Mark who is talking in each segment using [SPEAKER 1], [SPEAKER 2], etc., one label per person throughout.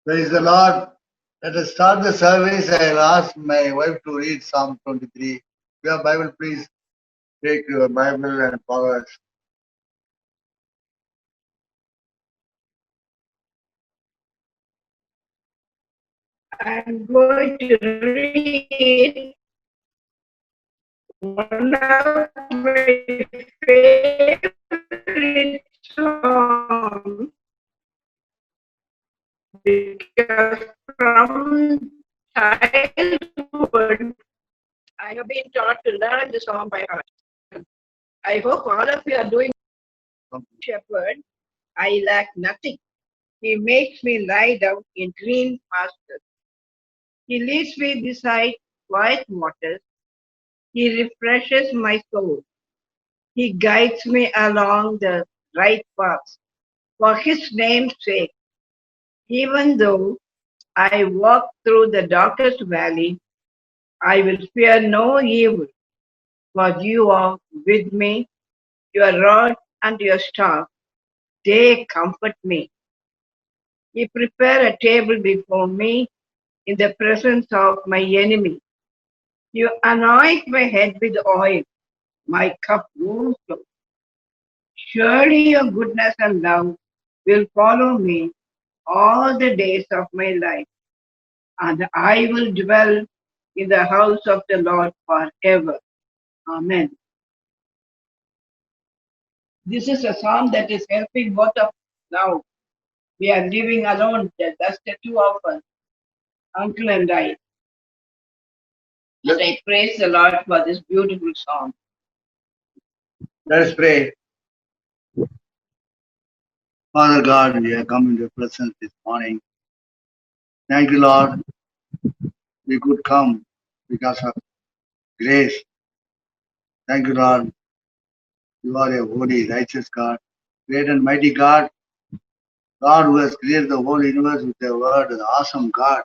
[SPEAKER 1] Praise the Lord. Let us start the service. I'll ask my wife to read Psalm 23. Your Bible, please take your Bible and follow us.
[SPEAKER 2] I'm going to read one of my favorite songs because from childhood I have been taught to learn the song by heart. I hope all of you are doing shepherd. I lack nothing. He makes me lie down in green pastures. He leads me beside quiet waters. He refreshes my soul. He guides me along the right path for his name's sake. Even though I walk through the darkest valley, I will fear no evil, for you are with me. Your rod and your staff, they comfort me. You prepare a table before me in the presence of my enemy. You anoint my head with oil. My cup overflows. Surely your goodness and love will follow me all the days of my life, and I will dwell in the house of the Lord forever. Amen. This is a psalm that is helping both of us now. We are living alone, that's the two of us, uncle and I. And I praise the Lord for this beautiful song.
[SPEAKER 1] Let us pray. Father God, we have come into your presence this morning. Thank you, Lord. We could come because of grace. Thank you, Lord. You are a holy, righteous God, great and mighty God, God who has created the whole universe with your word, the awesome God,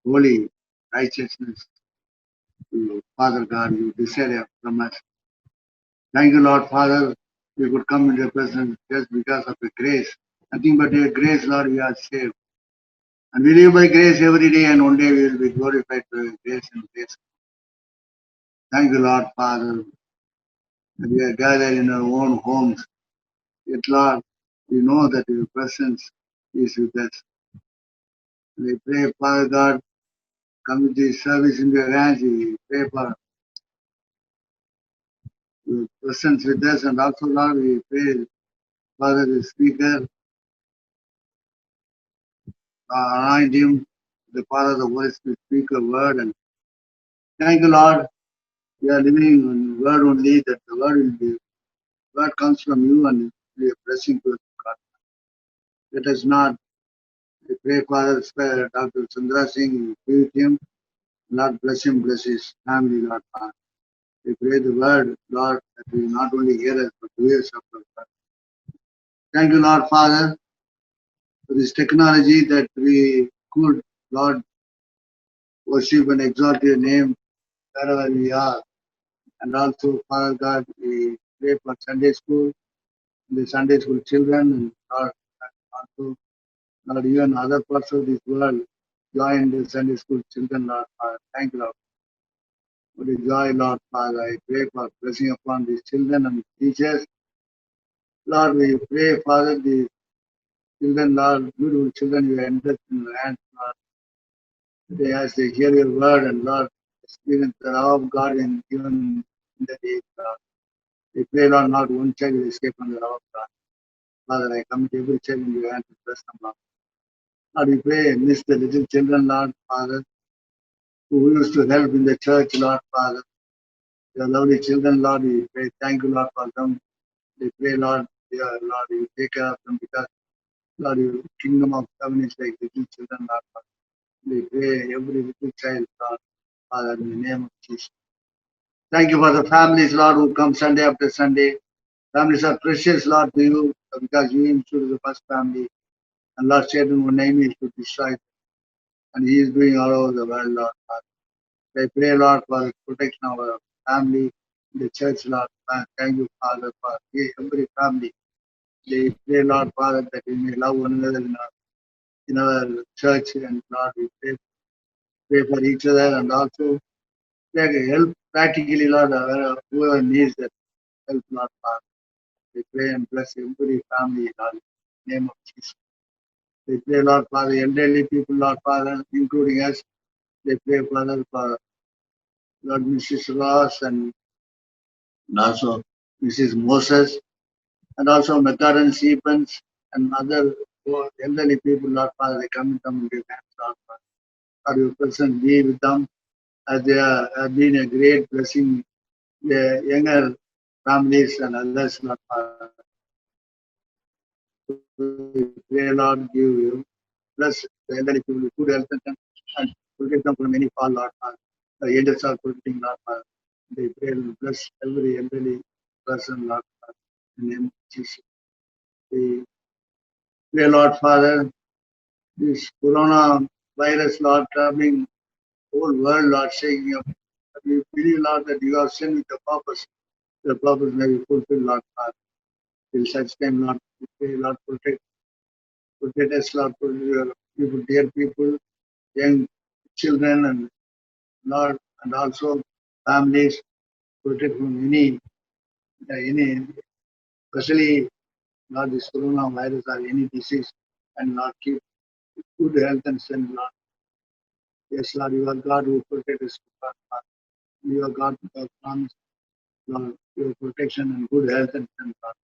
[SPEAKER 1] holy righteousness. Father God, you desire from us. Thank you, Lord Father. We could come into your presence just because of your grace. Nothing but your grace, Lord, we are saved. And we live by grace every day, and one day we will be glorified by your grace and grace. Thank you, Lord Father, that we are gathered in our own homes. Yet, Lord, we know that your presence is with us. We pray, Father God, come with this service in your hands. We pray for your presence with us, and also, Lord, we pray, Father, the speaker, anoint him, the Father, the Holy Spirit, speak a word. And thank you, Lord. We are living on word only, that the word will be, word comes from you and it will be a blessing to us, God. Let us not, we pray, Father, spare Dr. Chandra Singh, be with him. Lord, bless him, bless his family, Lord, God. We pray the word, Lord, that we not only hear us, but do us of our God. Thank you, Lord, Father, for this technology that we could, Lord, worship and exalt your name wherever we are. And also, Father God, we pray for Sunday school, the Sunday school children, and Lord, also, Lord, even other parts of this world join the Sunday school children, Lord, Father. Thank you, Lord. For the joy, Lord, Father. I pray for blessing upon these children and teachers. Lord, we pray, Father, the children, Lord, beautiful children, you entrust in your hands, Lord. They as they hear your word and Lord, experience the love of God in given in the day, Lord. We pray, Lord, not one child will escape from the love of God. Father, I commit every child in your hands to bless them, Lord. Lord, we pray, miss the little children, Lord, Father, who used to help in the church, Lord, Father. Your lovely children, Lord, we pray, thank you, Lord, for them. We pray, Lord, dear Lord, you take care of them because, Lord, your kingdom of heaven is like little children, Lord, Father. We pray every little child, Lord, Father, in the name of Jesus. Thank you for the families, Lord, who come Sunday after Sunday. Families are precious, Lord, to you because you instituted the first family. And Lord, Satan, whose name is to destroy. And he is doing all over the world, Lord. I pray, Lord, for protection of our family, the church, Lord. Thank you, Father, for every family. They pray, Lord, Father, that we may love one another in our church, and Lord, we pray for each other, and also help practically, Lord, whoever needs that help, Lord Father. We pray and bless every family, Lord, in the name of Jesus. We pray, Lord Father, elderly people, Lord Father, including us. They pray, Father, for Lord Mrs. Ross and also Mrs. Moses, and also McCarran Stephens and other elderly people, Lord Father, they come into your hands, Lord Father. Lord, your presence be with them as they have been a great blessing, the younger families and others, Lord Father. We pray, Lord, give you bless the elderly people with good health and protect them from any fall, Lord Father. The angels are protecting, Lord Father. They pray and bless every elderly person, Lord Father. In the name of Jesus. We pray, Lord Father, this corona virus, Lord, troubling whole world, Lord, shaking up. We believe, Lord, that you have sent with the purpose. The purpose may be fulfilled, Lord Father. Till such time, Lord, we pray, Lord, protect us, Lord, protect your people, dear people, young children, and Lord, and also families, protect from any, especially not this coronavirus or any disease, and Lord, keep good health and strength, Lord. Yes, Lord, you are God who protect us, Lord. You are God who has promised, Lord, your protection and good health and strength, Lord.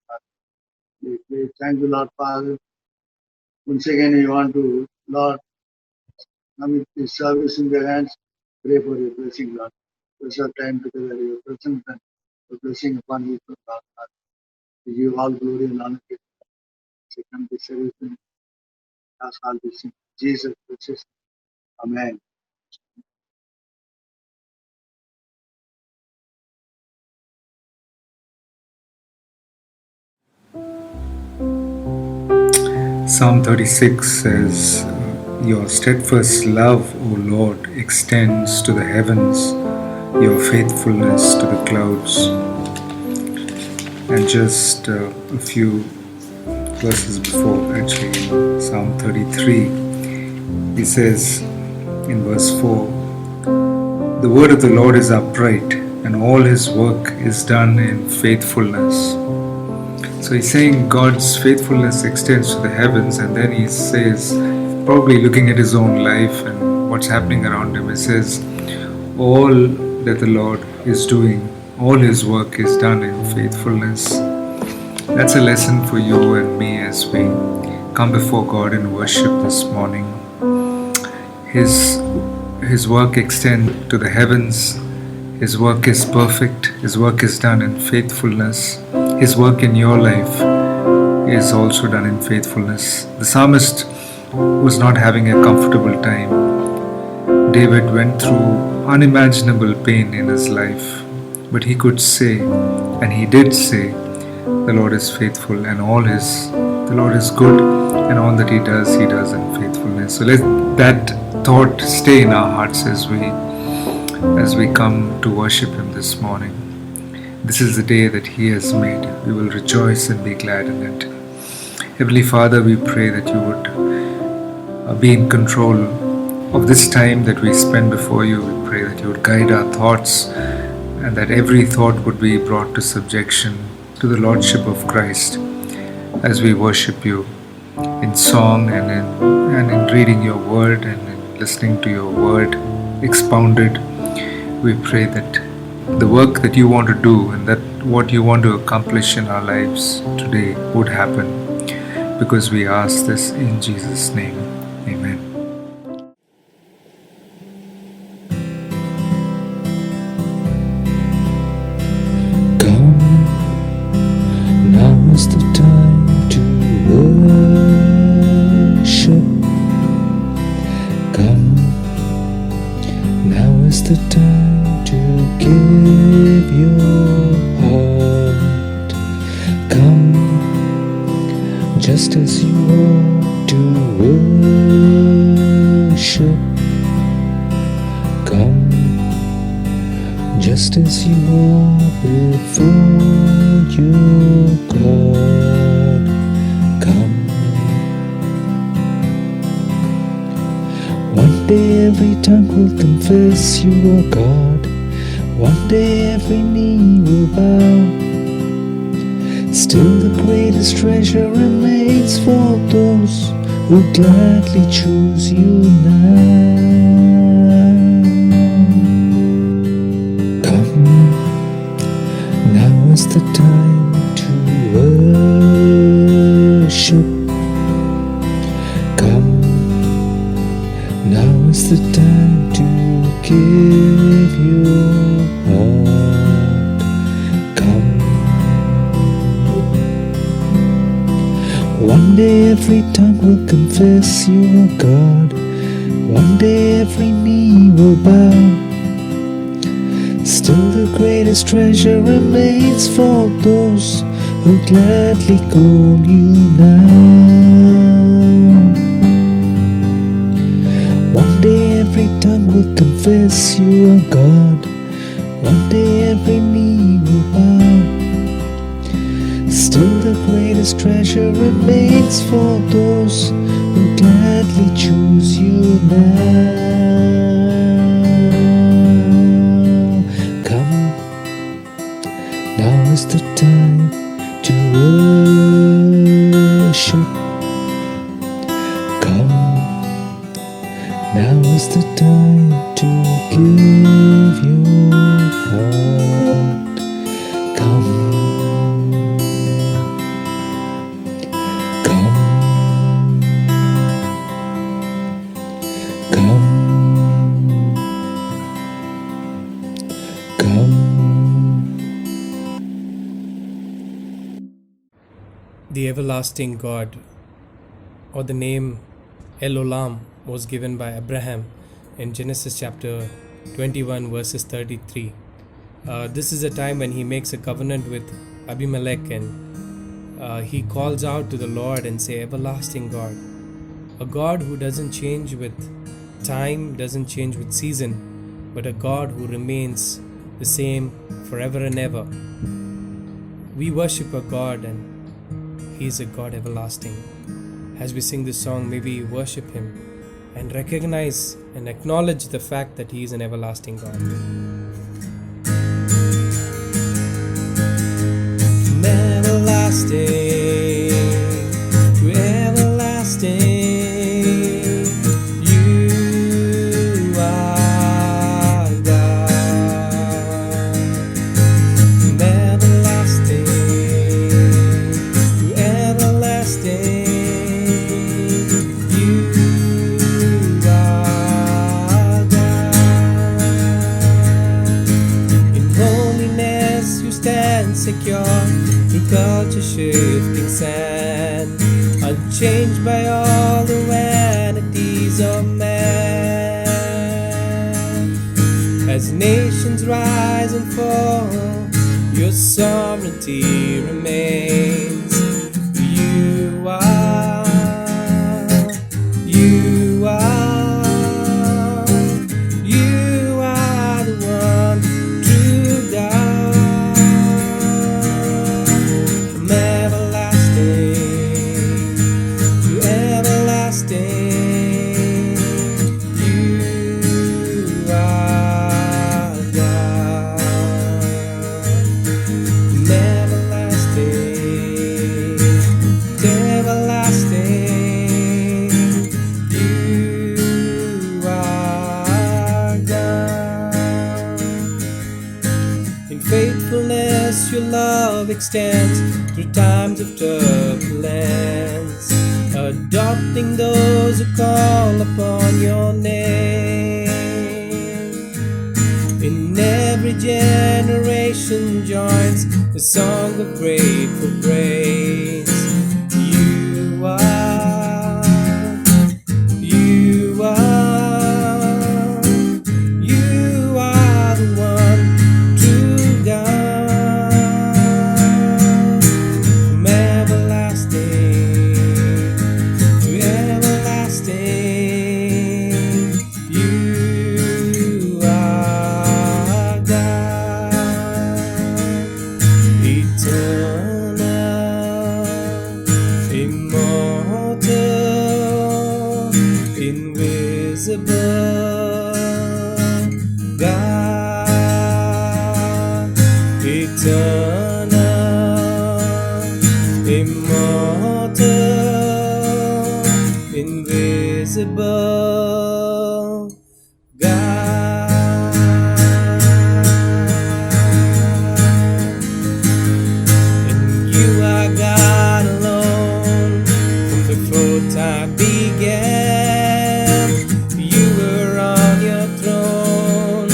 [SPEAKER 1] We thank you, Lord Father. Once again, we want to, Lord, commit this service in your hands. Pray for your blessing, Lord. Bless our time together, your presence and your blessing upon each of us, Lord. We give all glory and honor to you. Second, this service and ask all this in Jesus' precious name. Amen.
[SPEAKER 3] Psalm 36 says, your steadfast love, O Lord, extends to the heavens, your faithfulness to the clouds. And just a few verses before, actually, in Psalm 33, he says in verse 4, the word of the Lord is upright, and all his work is done in faithfulness. So he's saying God's faithfulness extends to the heavens, and then he says, probably looking at his own life and what's happening around him, he says, all that the Lord is doing, all his work is done in faithfulness. That's a lesson for you and me as we come before God in worship this morning. His work extends to the heavens. His work is perfect. His work is done in faithfulness. His work in your life is also done in faithfulness. The psalmist was not having a comfortable time. David went through unimaginable pain in his life, but he could say, and he did say, the Lord is faithful and the Lord is good, and all that he does in faithfulness. So let that thought stay in our hearts as we come to worship him this morning. This is the day that he has made. We will rejoice and be glad in it. Heavenly Father, we pray that you would be in control of this time that we spend before you. We pray that you would guide our thoughts, and that every thought would be brought to subjection to the Lordship of Christ as we worship you in song and in reading your word and in listening to your word expounded. We pray that the work that you want to do and that what you want to accomplish in our lives today would happen, because we ask this in Jesus' name. Amen.
[SPEAKER 4] Come, now is the time to worship. Come, now is the time to give your heart. Come, just as you are to worship. Come, just as you are before your God. Come, day every tongue will confess you are God. One day every knee will bow. Still the greatest treasure remains for those who gladly choose you now. Come, now is the time to worship. Come, now is the time to give your heart. Come, one day every tongue will confess you are God. One day every knee will bow. Still the greatest treasure remains for those who gladly call you now. One day every tongue will confess you are God. One day every knee will bow. Still the greatest treasure remains for those who gladly choose you now. Come, now is the time to worship. Come, now is the time to give your heart. Come, come, come, come.
[SPEAKER 5] The everlasting God, or the name El Olam, was given by Abraham in Genesis chapter 21 verses 33. This is a time when he makes a covenant with Abimelech, and he calls out to the Lord and say, everlasting God, a God who doesn't change with time, doesn't change with season, but a God who remains the same forever and ever. We worship a God, and He is a God everlasting. As we sing this song, may we worship Him and recognize and acknowledge the fact that He is an everlasting God. From everlasting to everlasting, you are God. From everlasting to everlasting, you are God. In holiness you stand secure through culture shifting sand, unchanged by all the vanities of man. As nations rise and fall, your sovereignty remains. You are the one true God. From everlasting to everlasting, you are God. From everlasting to everlasting, you are God. In faithfulness your love extends through times of turbulence, adopting those who call upon your name. In every generation joins the song of grateful praise. You are the one true God. From everlasting to everlasting, you are God. Eternal, invisible God, eternal, immortal, invisible God. And you are God alone from before time began. You were on your throne.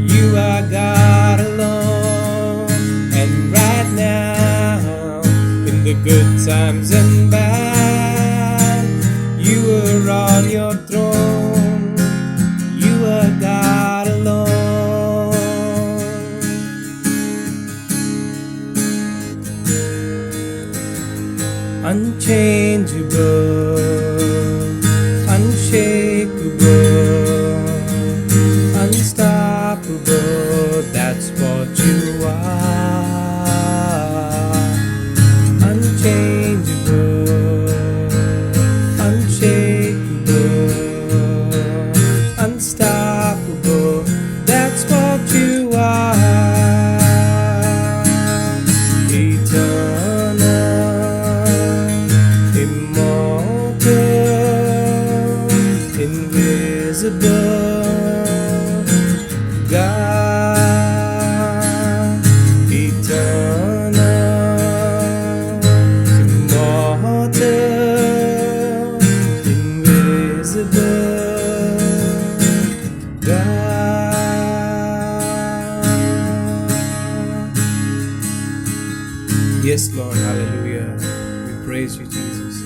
[SPEAKER 5] You are God alone. And right now, in the good times and bad, you were on your throne. You are God alone. Unchangeable, unshakable, unstoppable, that's what you are. Unchangeable, unshakable, unstoppable, that's what you are. Eternal, immortal, invisible God. Eternal, immortal, invisible God. Yes, Lord, hallelujah. We praise you, Jesus.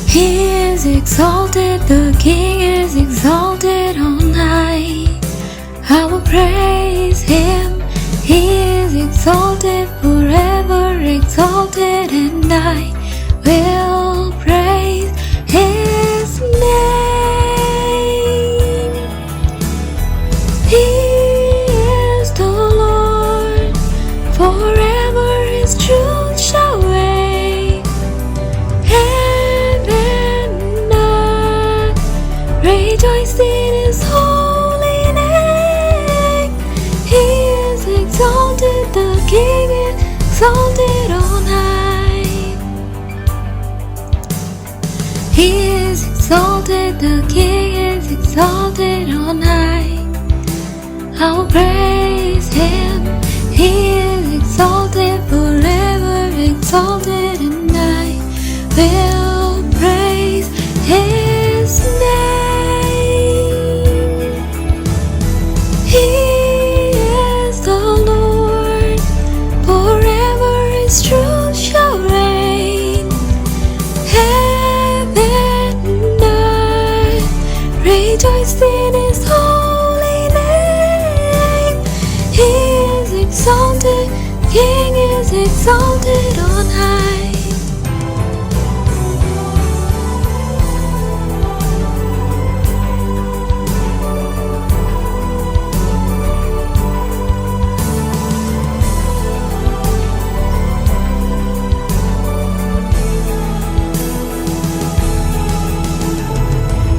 [SPEAKER 6] He is exalted, the King is exalted on high. I will praise Him. He is exalted, forever exalted, and I will praise His name. He is the Lord, forever His truth shall reign. Heaven and earth rejoice in His holy name. He is exalted, the King is exalted on high. He is exalted, the King is exalted on high. I will praise Him. He is exalted, forever exalted, and I will praise His name. He is the Lord, forever His truth shall reign. Heaven and earth rejoice in His holy name. He is exalted, King is exalted on high.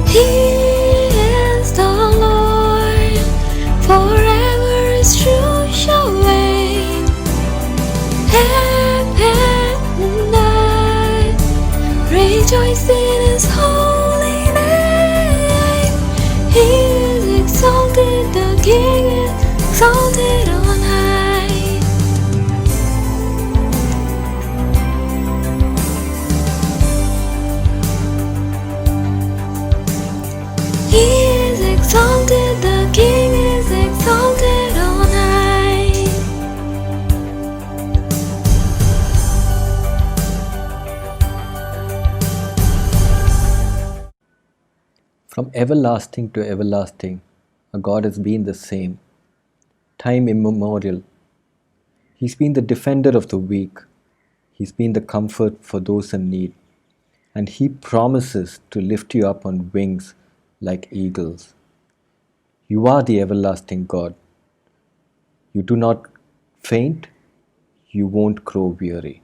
[SPEAKER 6] He is the Lord, forever His truth shall reign. Heaven and earth rejoice in His holy name. He is exalted, the King is exalted on high. He is exalted, the King is exalted on high.
[SPEAKER 7] From everlasting to everlasting, Our God has been the same, time immemorial. He's been the defender of the weak. He's been the comfort for those in need. And He promises to lift you up on wings like eagles. You are the everlasting God. You do not faint, you won't grow weary.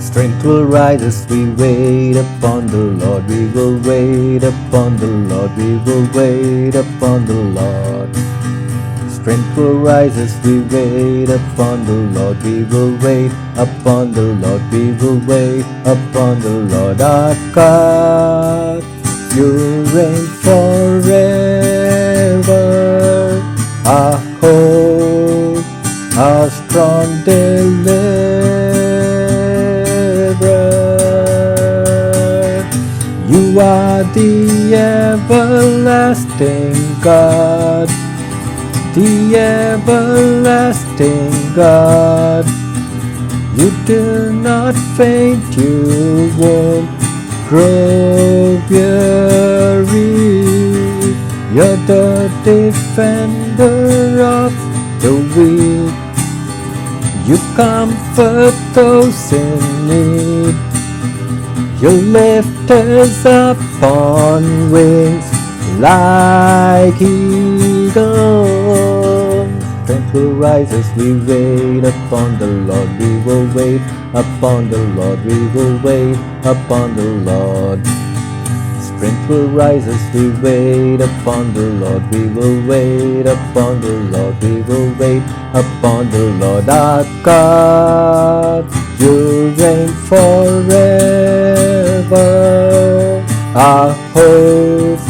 [SPEAKER 7] Strength will rise as we wait upon the Lord. We will wait upon the Lord. We will wait upon the Lord. Strength will rise as we wait upon the Lord. We will wait upon the Lord. We will wait upon the Lord our God. You reign forever. Our hope, our strong deliverer. You are the everlasting God, the everlasting God. You do not faint, you won't grow weary. You're the defender of the weak. You comfort those in need. You lift us up on wings like eagles. Strength will rise as we wait upon the Lord. We will wait upon the Lord. We will wait upon the Lord. Strength will rise as we wait upon the Lord. We will wait upon the Lord. We will wait upon the Lord our God. You reign forever. Our hope,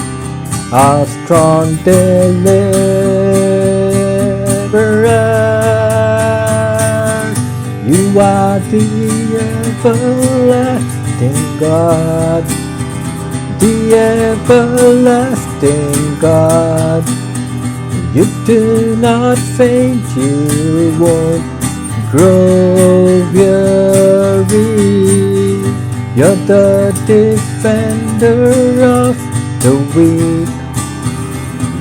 [SPEAKER 7] our strong deliverer. You are the everlasting God, the everlasting God. You do not faint, you won't grow weary. You're the defender of the weak.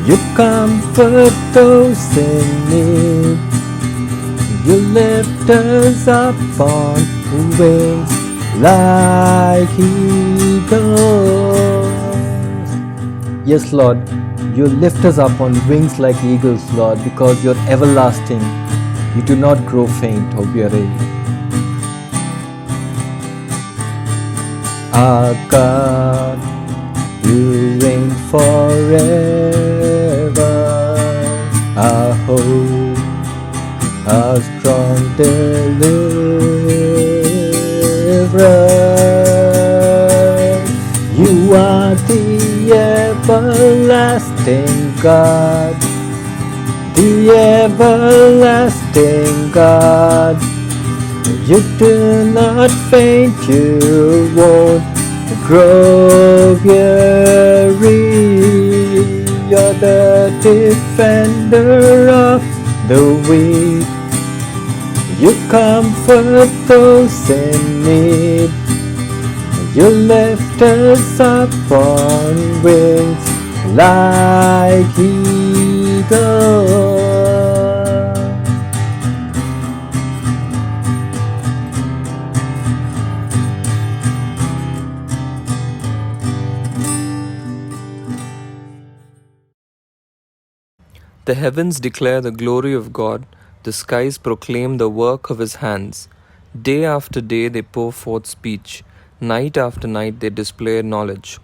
[SPEAKER 7] You comfort those in need. You lift us up on wings like eagles. Yes, Lord, you lift us up on wings like eagles, Lord, because you're everlasting. You do not grow faint or weary. Our God, you reign forever. Our hope, our strong deliverer. You are the everlasting God, the everlasting God. You do not faint, you won't grow weary. You're the defender of the weak. You comfort those in need. You lift us up on wings like eagles.
[SPEAKER 8] The heavens declare the glory of God, the skies proclaim the work of His hands. Day after day they pour forth speech, night after night they display knowledge.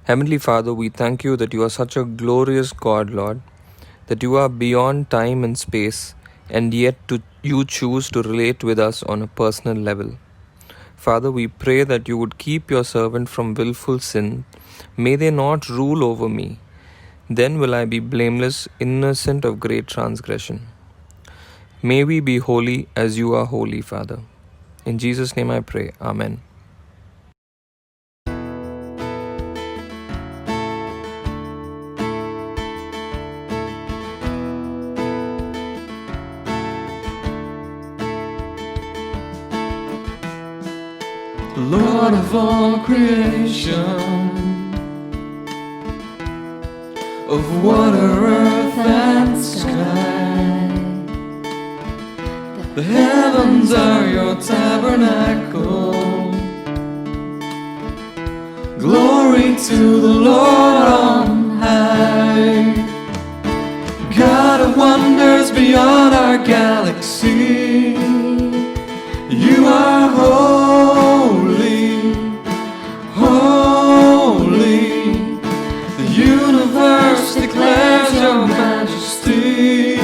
[SPEAKER 8] Heavenly Father, we thank you that you are such a glorious God, Lord, that you are beyond time and space, and yet you choose to relate with us on a personal level. Father, we pray that you would keep your servant from willful sin. May they not rule over me. Then will I be blameless, innocent of great transgression. May we be holy as you are holy, Father. In Jesus' name I pray. Amen. Lord of all creation, of water, earth, and sky. The heavens are your tabernacle. Glory to the Lord on high. God of wonders beyond our galaxy, you are holy, holy. The universe declares your majesty.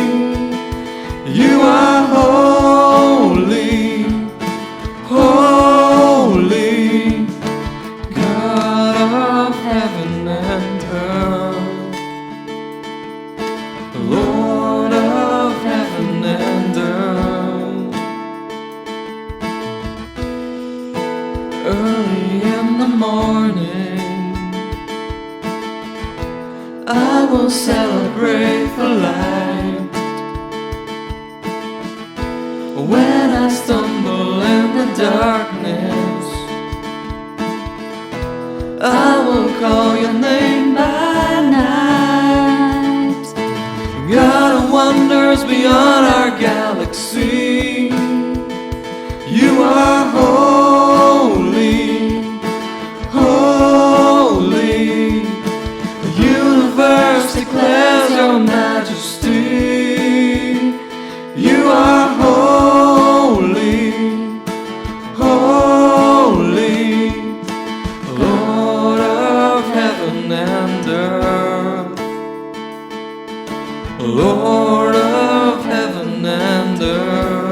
[SPEAKER 8] You are holy, holy, God of heaven and earth, Lord of heaven and earth. Early in the morning, I will celebrate the light. When I stumble in the darkness, I will call your name by night. God of wonders beyond our galaxy, you are holy, holy. The universe declares your majesty. You are holy, holy, Lord of heaven and earth, Lord of heaven and earth.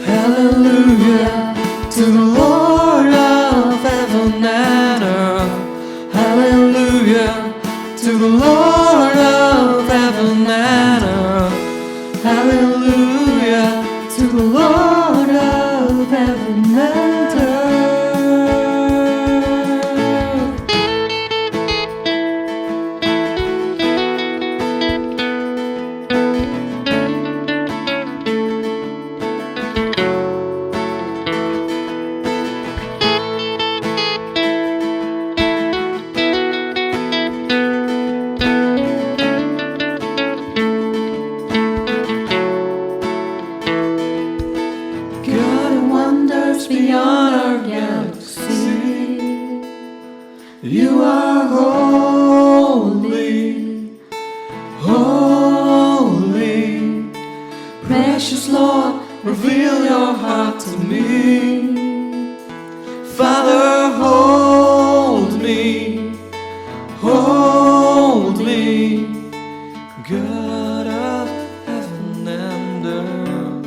[SPEAKER 8] Hallelujah to the Lord of heaven and earth. Hallelujah to the Lord of heaven and earth. Hallelujah to the Lord of heaven and earth. God of wonders beyond our galaxy, you are holy, holy. Precious Lord, reveal your heart to me. Father, hold me, hold me. God of heaven and earth,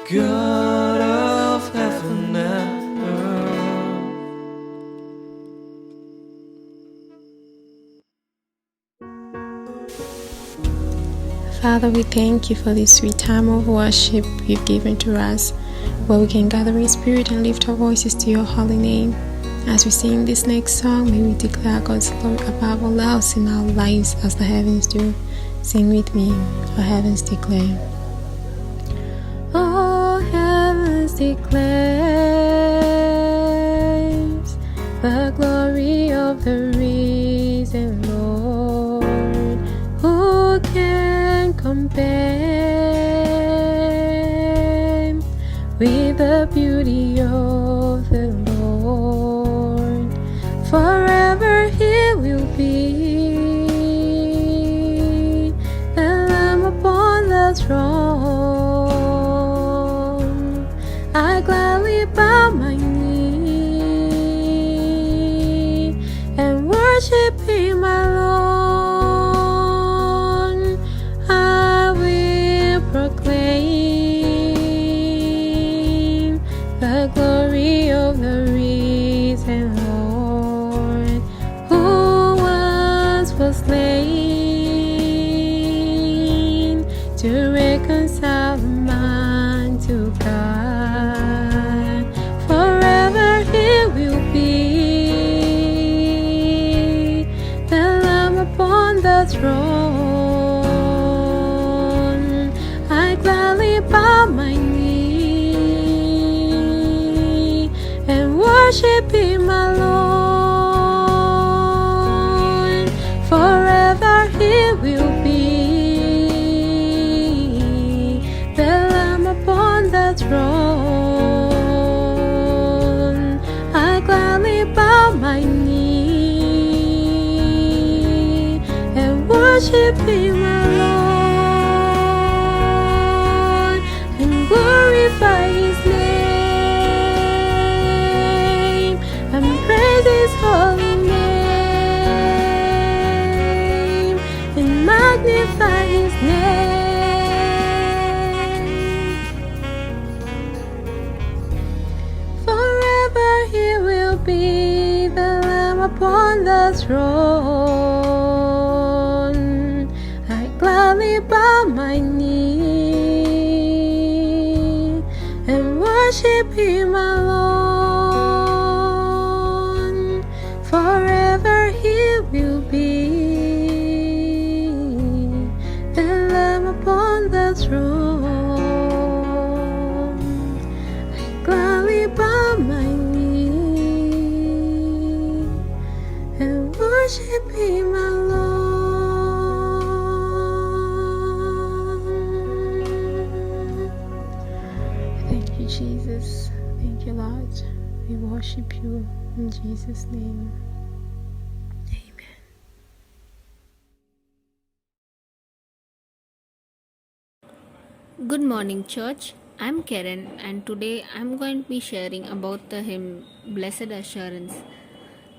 [SPEAKER 8] God of heaven and earth.
[SPEAKER 9] Father, we thank you for this sweet time of worship you've given to us, where we can gather in spirit and lift our voices to your holy name. As we sing this next song, may we declare God's glory above all else in our lives as the heavens do. Sing with me, O heavens declare. Oh, heavens declares the glory of the risen Lord. Who can compare with the beauty of the Lord? Forever He will be the Lamb upon the throne. I gladly bow my knee and worship Him alone. I will proclaim the glory of the risen Lord, who once was slain to reconcile man to God. Forever gladly bow my knee and worship Him alone. Forever He will be the Lamb upon the throne. I gladly bow my knee and worship Him alone and glorify His name and praise His holy name and magnify His name. Forever He will be the Lamb upon the throne. I gladly bow my knee and worship Him alone. Forever He will be the Lamb upon the throne. I gladly bow my knee and worship Him alone. Thank you, Jesus. Thank you, Lord. We worship you in Jesus' name. Amen.
[SPEAKER 10] Good morning, church. I'm Karen, and today I'm going to be sharing about the hymn Blessed Assurance.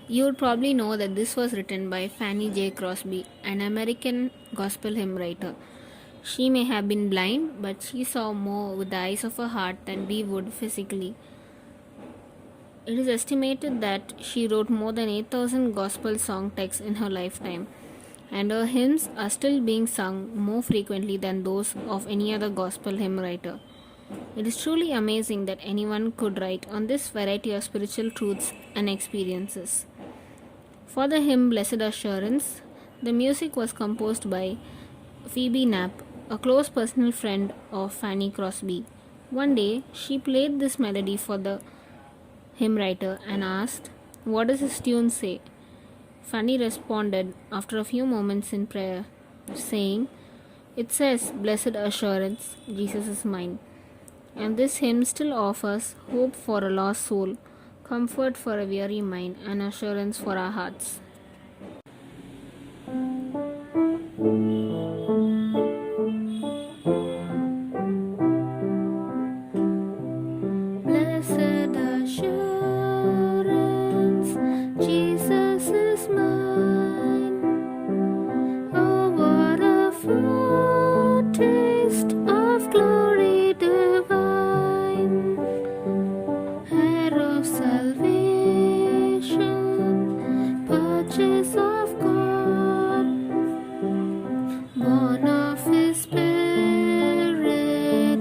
[SPEAKER 10] You would probably know that this was written by Fanny J. Crosby, an American gospel hymn writer. She may have been blind, but she saw more with the eyes of her heart than we would physically. It is estimated that she wrote more than 8,000 gospel song texts in her lifetime, and her hymns are still being sung more frequently than those of any other gospel hymn writer. It is truly amazing that anyone could write on this variety of spiritual truths and experiences. For the hymn Blessed Assurance, the music was composed by Phoebe Knapp, a close personal friend of Fanny Crosby. One day, she played this melody for the hymn writer and asked, "What does this tune say?" Fanny responded after a few moments in prayer, saying, "It says, Blessed Assurance, Jesus is mine." And this hymn still offers hope for a lost soul, comfort for a weary mind, and assurance for our hearts. Blessed assurance, Jesus is mine. Oh, what a foretaste of glory divine, heir of salvation, purchase of God, born of His Spirit,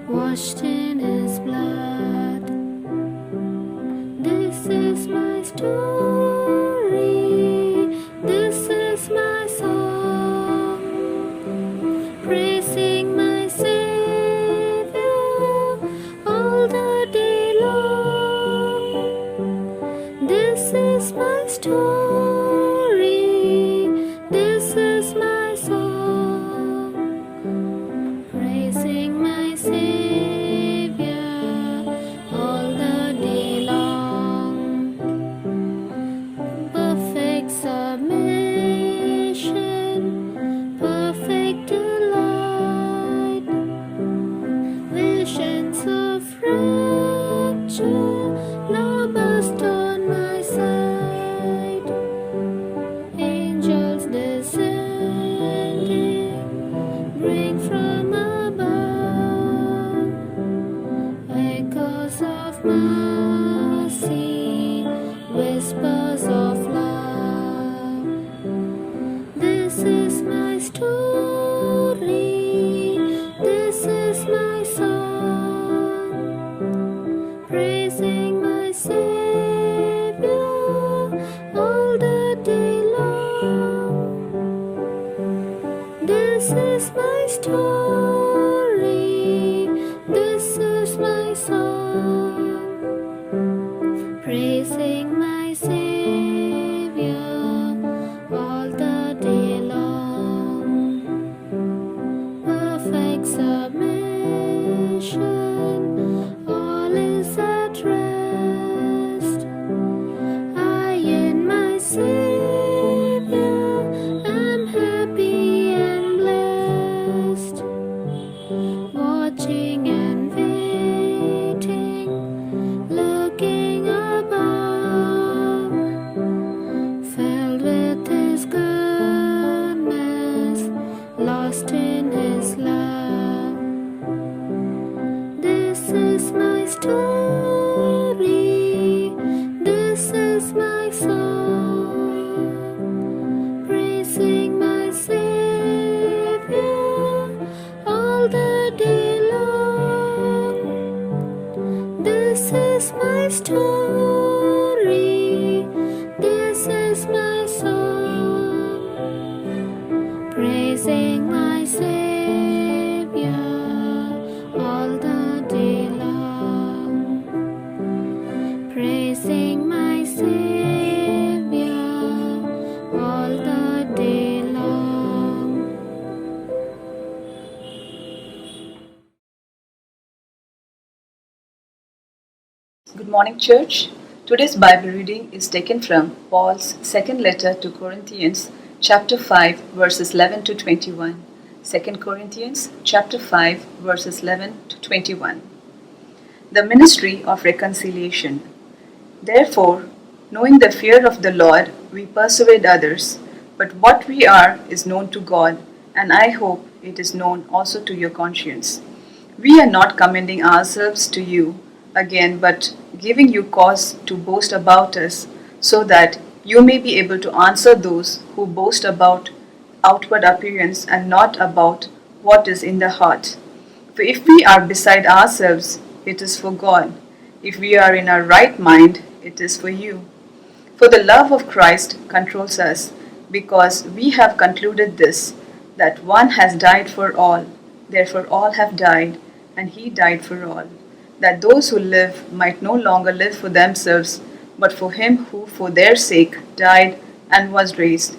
[SPEAKER 10] washed in His blood. This is my story, this is my song, praising my Savior all the day long. This is my story, this is my song, praising my Savior all the day long. Perfect submission, perfect delight, visions of rapture now burst on my sight. Angels descending, bring from above echoes of mercy, whispers of love. This is my story, this is my song, praising my Savior all the day long. This is my story,
[SPEAKER 6] salvation, all is at rest. I in my Savior am happy and blessed, watching and waiting, looking above, filled with His goodness, lost in His love. This is my story, this is my song, praising my Savior all the day long. This is my story, this is my song, praising my Savior all the day long, praising my Savior all the day long.
[SPEAKER 11] Good morning, church. Today's Bible reading is taken from Paul's second letter to Corinthians, chapter 5, verses 11 to 21. 2 Corinthians, chapter 5, verses 11 to 21. The ministry of reconciliation. Therefore, knowing the fear of the Lord, we persuade others, but what we are is known to God, and I hope it is known also to your conscience. We are not commending ourselves to you again, but giving you cause to boast about us, so that you may be able to answer those who boast about outward appearance and not about what is in the heart. For if we are beside ourselves, it is for God. If we are in our right mind, it is for you. For the love of Christ controls us, because we have concluded this, that one has died for all, therefore all have died, and He died for all, that those who live might no longer live for themselves, but for Him who for their sake died and was raised.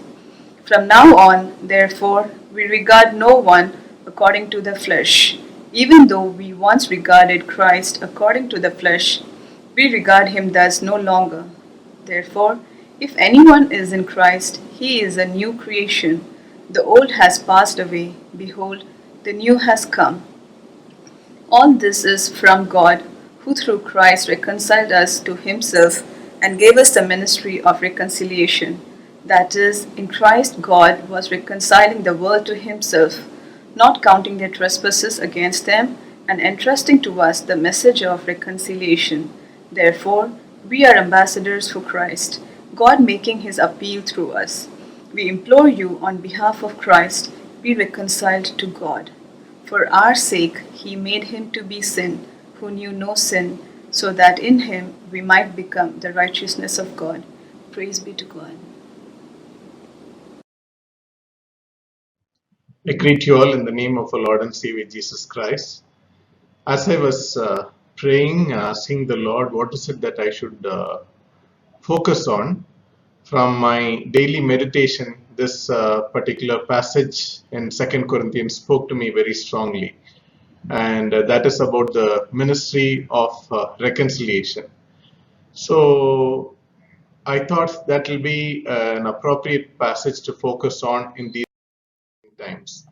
[SPEAKER 11] From now on, therefore, we regard no one according to the flesh. Even though we once regarded Christ according to the flesh, we regard Him thus no longer. Therefore, if anyone is in Christ, he is a new creation. The old has passed away. Behold, the new has come. All this is from God, who through Christ reconciled us to Himself and gave us the ministry of reconciliation. That is, in Christ God was reconciling the world to Himself, not counting their trespasses against them, and entrusting to us the message of reconciliation. Therefore, we are ambassadors for Christ, God making His appeal through us. We implore you on behalf of Christ, be reconciled to God. For our sake He made Him to be sin, who knew no sin, so that in Him we might become the righteousness of God. Praise be to God.
[SPEAKER 12] I greet you all in the name of our Lord and Savior Jesus Christ. As I was praying, asking the Lord, what is it that I should focus on from my daily meditation, this particular passage in 2 Corinthians spoke to me very strongly. And that is about the ministry of reconciliation. So I thought that will be an appropriate passage to focus on in these times.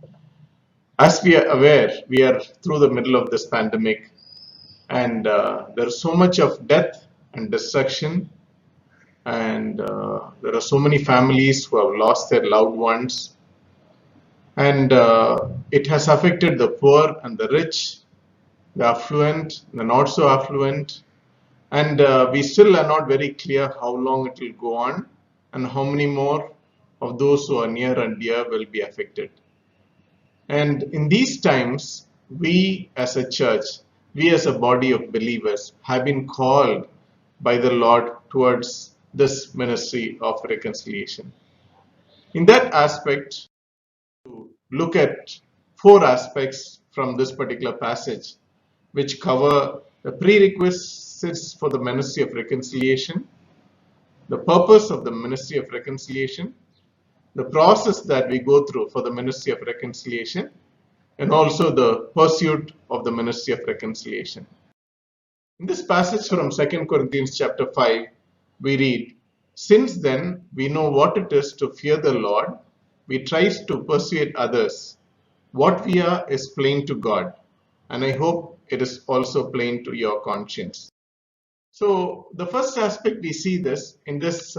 [SPEAKER 12] As we are aware, we are through the middle of this pandemic, and there is so much of death and destruction, and there are so many families who have lost their loved ones, and it has affected the poor and the rich, the affluent, the not so affluent, and we still are not very clear how long it will go on and how many more of those who are near and dear will be affected. And in these times, we as a church, we as a body of believers have been called by the Lord towards this ministry of reconciliation. In that aspect, to look at 4 aspects from this particular passage, which cover the prerequisites for the ministry of reconciliation, the purpose of the ministry of reconciliation, the process that we go through for the ministry of reconciliation, and also the pursuit of the ministry of reconciliation. In this passage from 2 Corinthians chapter 5, we read, "Since then we know what it is to fear the Lord, we try to persuade others. What we are is plain to God, and I hope it is also plain to your conscience." So the first aspect we see this in this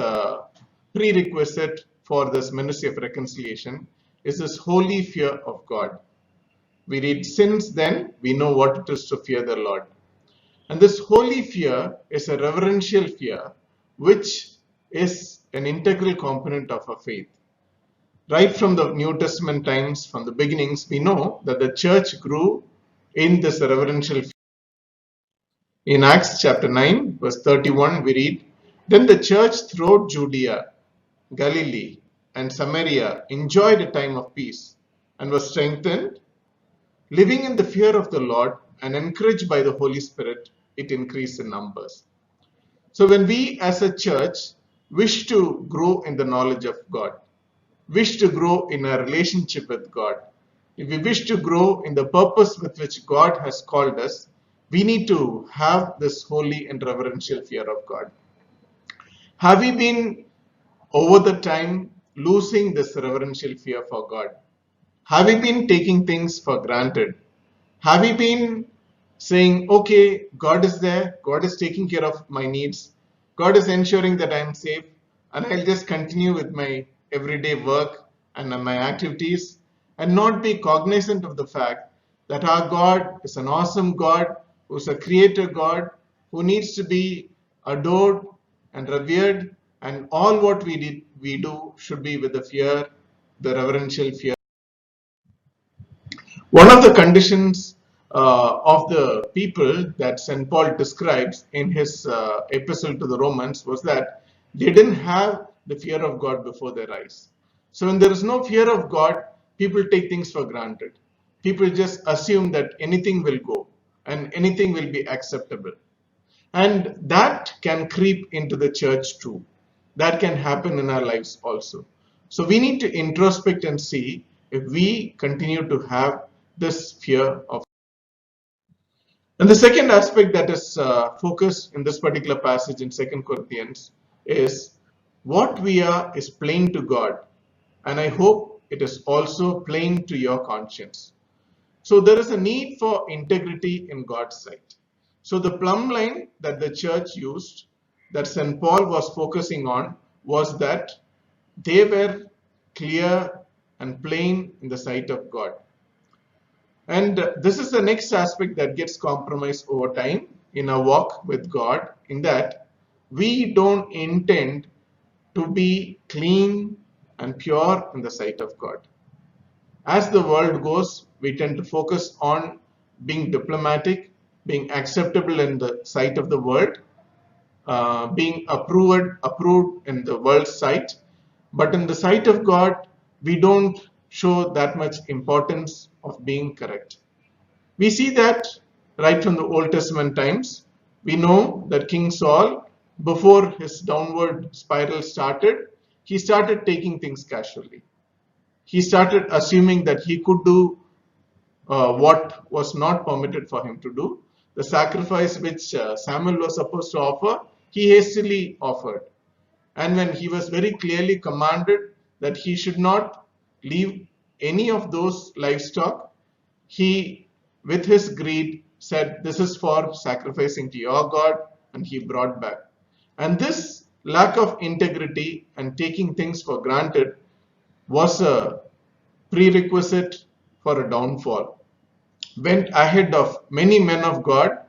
[SPEAKER 12] prerequisite for this ministry of reconciliation is this holy fear of God. We read, "Since then we know what it is to fear the Lord." And this holy fear is a reverential fear, which is an integral component of our faith. Right from the New Testament times, from the beginnings, we know that the church grew in this reverential fear. In Acts chapter 9, verse 31, we read, "Then the church throughout Judea, Galilee, and Samaria enjoyed a time of peace and was strengthened, living in the fear of the Lord and encouraged by the Holy Spirit, it increased in numbers." So when we as a church wish to grow in the knowledge of God, wish to grow in our relationship with God, if we wish to grow in the purpose with which God has called us, we need to have this holy and reverential fear of God. Have we been over the time losing this reverential fear for God? Have we been taking things for granted? Have we been saying, okay, God is there, God is taking care of my needs, God is ensuring that I am safe, and I'll just continue with my everyday work and my activities, and not be cognizant of the fact that our God is an awesome God, who's a creator God, who needs to be adored and revered, and all what we do should be with the fear, the reverential fear. One of the conditions of the people that St. Paul describes in his epistle to the Romans was that they didn't have the fear of God before their eyes. So when there is no fear of God, people take things for granted. People just assume that anything will go and anything will be acceptable. And that can creep into the church too. That can happen in our lives also. So we need to introspect and see if we continue to have this fear of. And the second aspect that is focused in this particular passage in 2 Corinthians is what we are is plain to God, and I hope it is also plain to your conscience. So there is a need for integrity in God's sight. So the plumb line that the church used, that St. Paul was focusing on, was that they were clear and plain in the sight of God. And this is the next aspect that gets compromised over time in our walk with God, in that we don't intend to be clean and pure in the sight of God. As the world goes, we tend to focus on being diplomatic, being acceptable in the sight of the world, being approved in the world's sight. But in the sight of God, we don't show that much importance of being correct. We see that right from the Old Testament times. We know that King Saul, before his downward spiral started, he started taking things casually. He started assuming that he could do what was not permitted for him to do. The sacrifice which Samuel was supposed to offer, he hastily offered. And when he was very clearly commanded that he should not leave any of those livestock, he, with his greed, said, "This is for sacrificing to your God," and he brought back. And this lack of integrity and taking things for granted was a prerequisite for a downfall. Went ahead of many men of God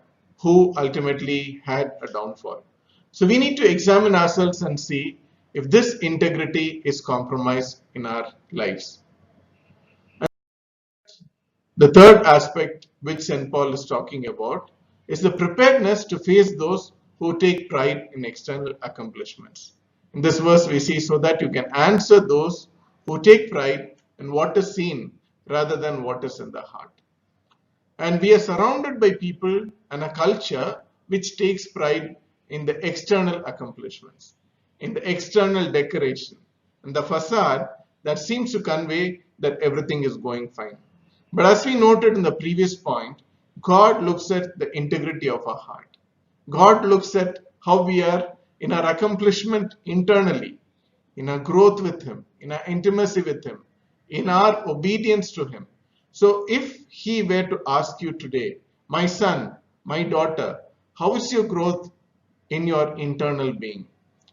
[SPEAKER 12] who ultimately had a downfall. So we need to examine ourselves and see if this integrity is compromised in our lives. And the third aspect which St. Paul is talking about is the preparedness to face those who take pride in external accomplishments. In this verse we see, so that you can answer those who take pride in what is seen rather than what is in the heart. And we are surrounded by people and a culture which takes pride in the external accomplishments, in the external decoration, and the facade that seems to convey that everything is going fine. But as we noted in the previous point, God looks at the integrity of our heart. God looks at how we are in our accomplishment internally, in our growth with Him, in our intimacy with Him, in our obedience to Him. So if He were to ask you today, my son, my daughter, how is your growth in your internal being?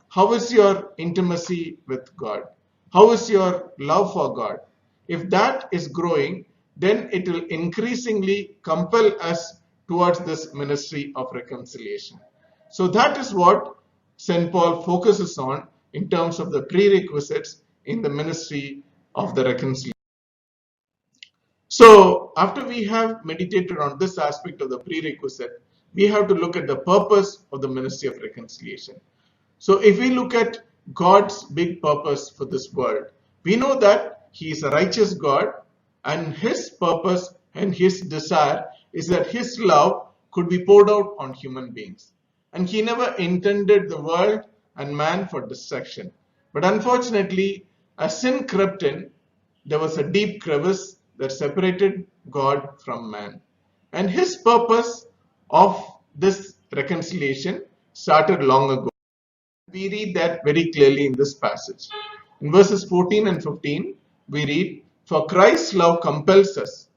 [SPEAKER 12] How is your intimacy with God? How is your love for God? If that is growing, then it will increasingly compel us towards this ministry of reconciliation. So that is what St. Paul focuses on in terms of the prerequisites in the ministry of the reconciliation. So after we have meditated on this aspect of the prerequisite, we have to look at the purpose of the ministry of reconciliation. So if we look at God's big purpose for this world, we know that He is a righteous God, and His purpose and His desire is that His love could be poured out on human beings. And He never intended the world and man for destruction. But unfortunately, as sin crept in, there was a deep crevice that separated God from man. And His purpose of this reconciliation started long ago. We read that very clearly in this passage. In verses 14 and 15, we read, "For Christ's love compels us,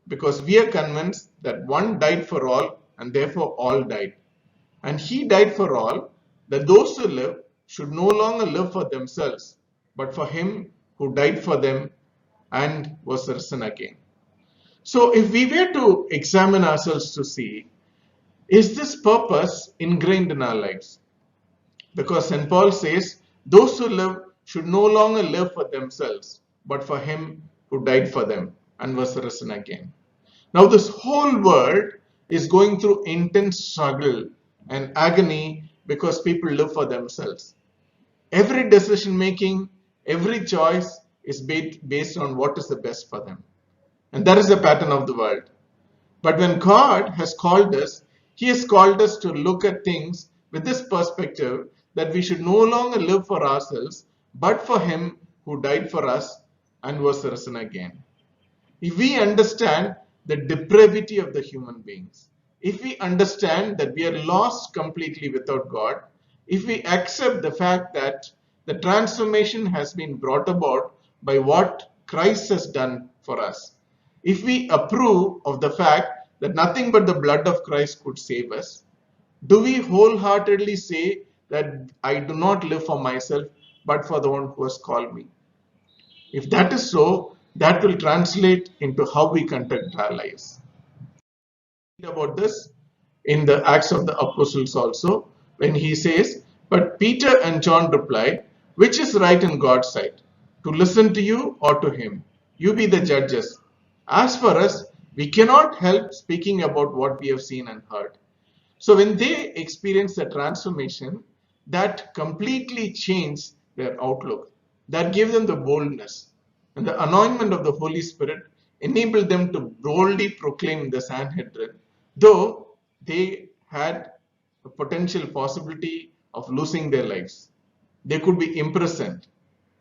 [SPEAKER 12] because we are convinced that one died for all, and therefore all died. And He died for all, that those who live should no longer live for themselves, but for Him who died for them and was risen again." So if we were to examine ourselves to see, is this purpose ingrained in our lives? Because St. Paul says, those who live should no longer live for themselves, but for Him who died for them and was risen again. Now this whole world is going through intense struggle and agony because people live for themselves. Every decision making, every choice is based on what is the best for them. And that is the pattern of the world. But when God has called us, He has called us to look at things with this perspective that we should no longer live for ourselves, but for Him who died for us and was risen again. If we understand the depravity of the human beings, if we understand that we are lost completely without God, if we accept the fact that the transformation has been brought about by what Christ has done for us, if we approve of the fact that nothing but the blood of Christ could save us, do we wholeheartedly say that I do not live for myself, but for the one who has called me? If that is so, that will translate into how we conduct our lives. Read about this in the Acts of the Apostles also, when he says, "But Peter and John replied, which is right in God's sight, to listen to you or to Him? You be the judges. As for us, we cannot help speaking about what we have seen and heard." So when they experienced the transformation, that completely changed their outlook. That gave them the boldness. And the anointment of the Holy Spirit enabled them to boldly proclaim the Sanhedrin, though they had a potential possibility of losing their lives. They could be imprisoned.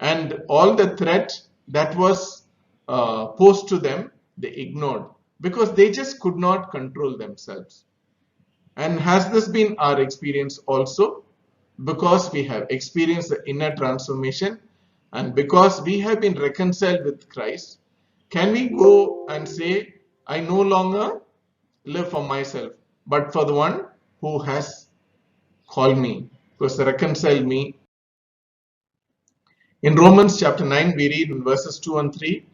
[SPEAKER 12] And all the threat that was posed to them, they ignored, because they just could not control themselves. And has this been our experience also? Because we have experienced the inner transformation and because we have been reconciled with Christ, can we go and say, I no longer live for myself, but for the one who has called me, who has reconciled me? In Romans chapter 9, we read in verses 2 and 3,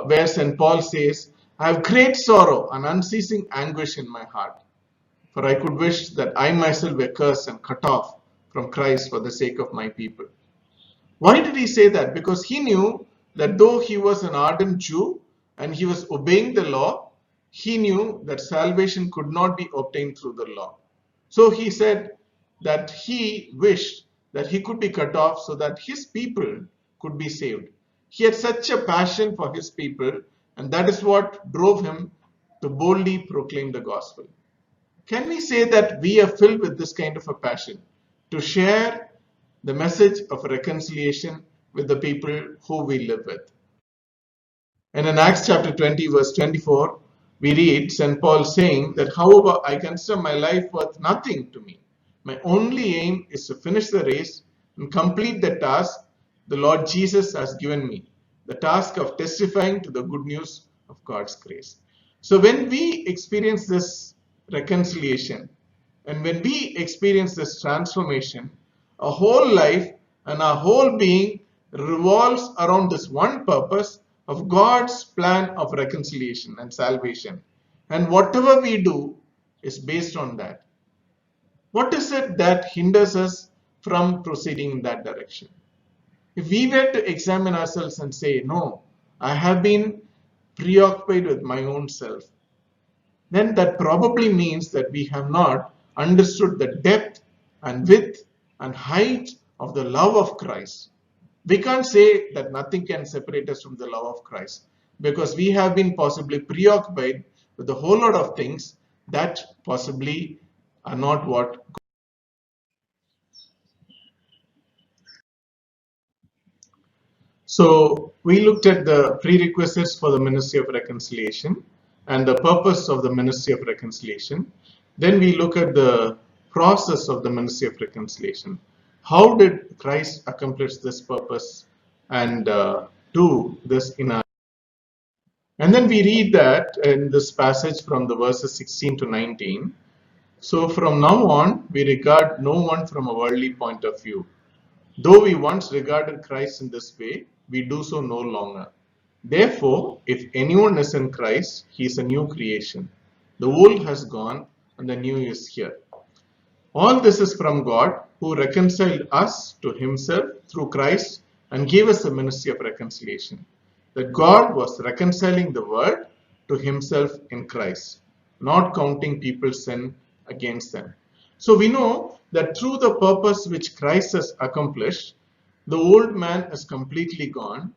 [SPEAKER 12] where St. Paul says, "I have great sorrow and unceasing anguish in my heart. For I could wish that I myself were cursed and cut off from Christ for the sake of my people." Why did he say that? Because he knew that though he was an ardent Jew and he was obeying the law, he knew that salvation could not be obtained through the law. So he said that he wished that he could be cut off so that his people could be saved. He had such a passion for his people, and that is what drove him to boldly proclaim the gospel. Can we say that we are filled with this kind of a passion to share the message of reconciliation with the people who we live with? And in Acts chapter 20, verse 24, we read St. Paul saying that, however, I consider my life worth nothing to me. My only aim is to finish the race and complete the task the Lord Jesus has given me, the task of testifying to the good news of God's grace. So when we experience this reconciliation and when we experience this transformation, our whole life and our whole being revolves around this one purpose of God's plan of reconciliation and salvation. And whatever we do is based on that. What is it that hinders us from proceeding in that direction? If we were to examine ourselves and say, no, I have been preoccupied with my own self, then that probably means that we have not understood the depth and width and height of the love of Christ. We can't say that nothing can separate us from the love of Christ, because we have been possibly preoccupied with a whole lot of things that possibly are not what. So we looked at the prerequisites for the ministry of reconciliation and the purpose of the ministry of reconciliation. Then we look at the process of the ministry of reconciliation. How did Christ accomplish this purpose and do this in our? And then we read that in this passage from the verses 16 to 19. So from now on, we regard no one from a worldly point of view. Though we once regarded Christ in this way, we do so no longer. Therefore, if anyone is in Christ, he is a new creation. The old has gone and the new is here. All this is from God, who reconciled us to himself through Christ and gave us the ministry of reconciliation. That God was reconciling the world to himself in Christ, not counting people's sin against them. So we know that through the purpose which Christ has accomplished, the old man is completely gone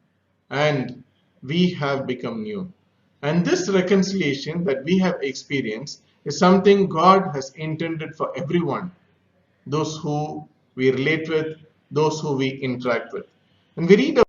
[SPEAKER 12] and we have become new. And this reconciliation that we have experienced is something God has intended for everyone, those who we relate with, those who we interact with. And we read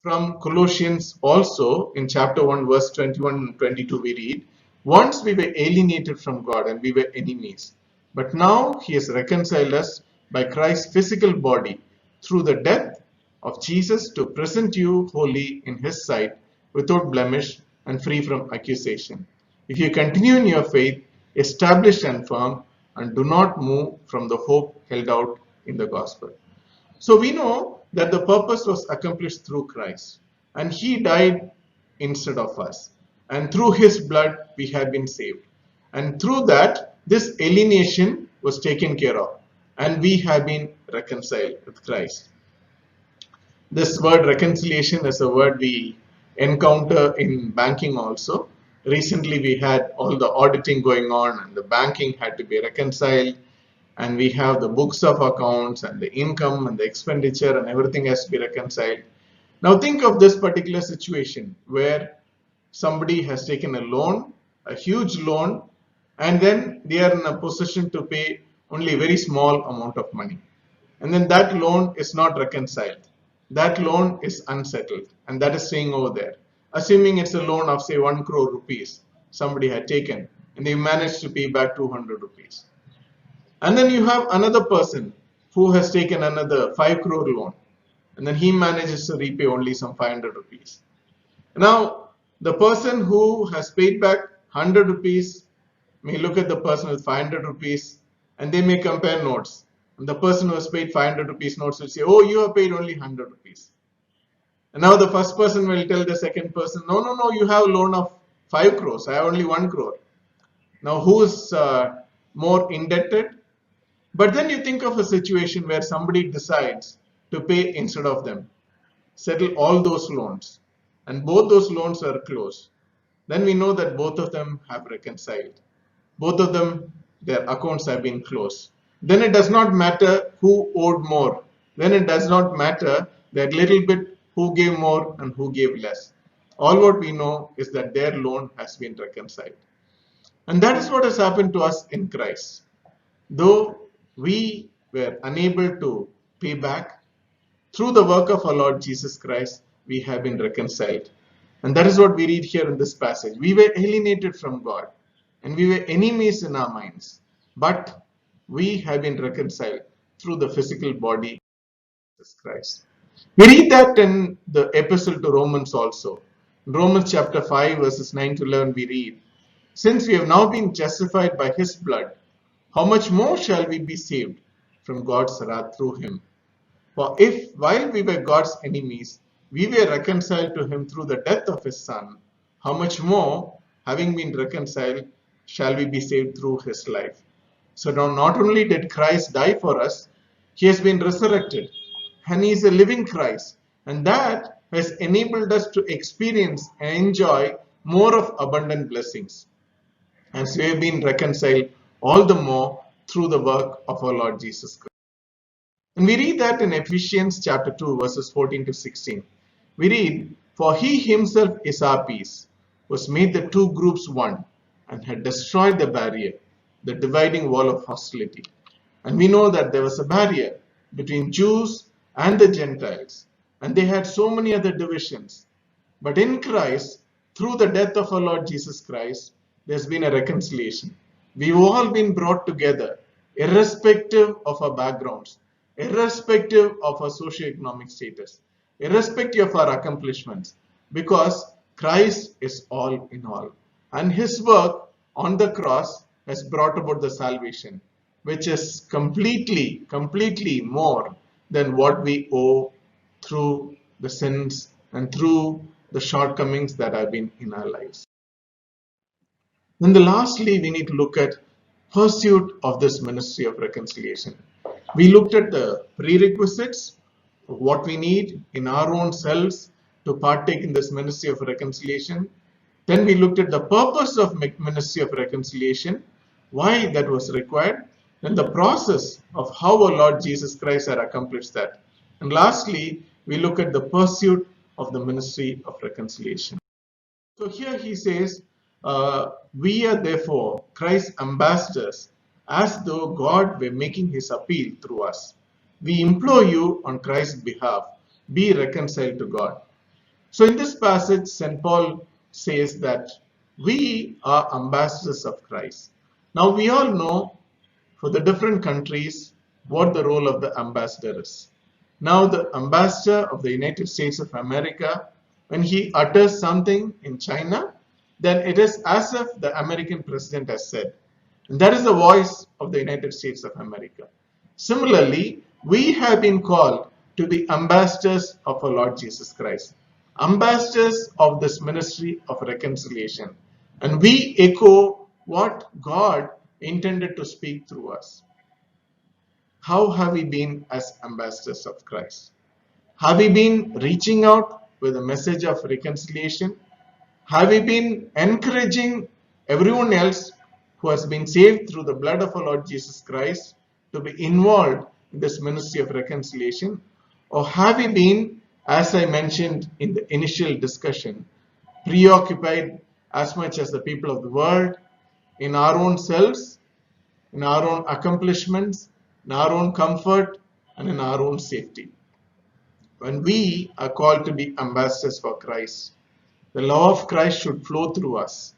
[SPEAKER 12] from Colossians also in chapter 1, verse 21 and 22, we read, once we were alienated from God and we were enemies, but now he has reconciled us by Christ's physical body through the death of Jesus to present you holy in his sight, without blemish and free from accusation. If you continue in your faith, established and firm, and do not move from the hope held out in the gospel. So we know that the purpose was accomplished through Christ, and he died instead of us. And through his blood, we have been saved. And through that, this alienation was taken care of, and we have been reconciled with Christ. This word reconciliation is a word we encounter in banking also. Recently, we had all the auditing going on, and the banking had to be reconciled. And we have the books of accounts and the income and the expenditure and everything has to be reconciled. Now think of this particular situation where somebody has taken a loan, a huge loan, and then they are in a position to pay only a very small amount of money. And then that loan is not reconciled. That loan is unsettled, and that is staying over there. Assuming it's a loan of say 1 crore rupees somebody had taken, and they managed to pay back 200 rupees. And then you have another person who has taken another 5 crore loan, and then he manages to repay only some 500 rupees. Now, the person who has paid back 100 rupees may look at the person with 500 rupees and they may compare notes. And the person who has paid 500 rupees notes will say, oh, you have paid only 100 rupees. And now the first person will tell the second person, no, you have a loan of 5 crores. I have only 1 crore. Now, who is more indebted? But then you think of a situation where somebody decides to pay instead of them, settle all those loans, and both those loans are closed. Then we know that both of them have reconciled. Both of them, their accounts have been closed. Then it does not matter who owed more. Then it does not matter that little bit who gave more and who gave less. All what we know is that their loan has been reconciled. And that is what has happened to us in Christ. Though we were unable to pay back, through the work of our Lord Jesus Christ, we have been reconciled. And that is what we read here in this passage. We were alienated from God and we were enemies in our minds, but we have been reconciled through the physical body of Jesus Christ. We read that in the epistle to Romans also. In Romans chapter 5 verses 9 to 11 we read, since we have now been justified by his blood, how much more shall we be saved from God's wrath through him? For if, while we were God's enemies, we were reconciled to him through the death of his Son, how much more, having been reconciled, shall we be saved through his life? So now not only did Christ die for us, he has been resurrected, and he is a living Christ, and that has enabled us to experience and enjoy more of abundant blessings. And so we have been reconciled all the more through the work of our Lord Jesus Christ. And we read that in Ephesians chapter 2 verses 14 to 16. We read, for he himself is our peace, was made the two groups one, and had destroyed the barrier, the dividing wall of hostility. And we know that there was a barrier between Jews and the Gentiles, and they had so many other divisions. But in Christ, through the death of our Lord Jesus Christ, there's been a reconciliation. We've all been brought together, irrespective of our backgrounds, irrespective of our socioeconomic status, irrespective of our accomplishments, because Christ is all in all. And his work on the cross has brought about the salvation, which is completely more than what we owe through the sins and through the shortcomings that have been in our lives. Then lastly, we need to look at pursuit of this ministry of reconciliation. We looked at the prerequisites of what we need in our own selves to partake in this ministry of reconciliation. Then we looked at the purpose of ministry of reconciliation, why that was required, and the process of how our Lord Jesus Christ had accomplished that. And lastly, we look at the pursuit of the ministry of reconciliation. So here he says, we are therefore Christ's ambassadors, as though God were making his appeal through us. We implore you on Christ's behalf, be reconciled to God. So in this passage, St. Paul says that we are ambassadors of Christ. Now we all know for the different countries what the role of the ambassador is. Now the ambassador of the United States of America, when he utters something in China, then it is as if the American president has said. And that is the voice of the United States of America. Similarly, we have been called to be ambassadors of our Lord Jesus Christ, ambassadors of this ministry of reconciliation. And we echo what God intended to speak through us. How have we been as ambassadors of Christ? Have we been reaching out with a message of reconciliation? Have we been encouraging everyone else who has been saved through the blood of our Lord Jesus Christ to be involved in this ministry of reconciliation? Or have we been, as I mentioned in the initial discussion, preoccupied as much as the people of the world in our own selves, in our own accomplishments, in our own comfort, and in our own safety? When we are called to be ambassadors for Christ, the love of Christ should flow through us.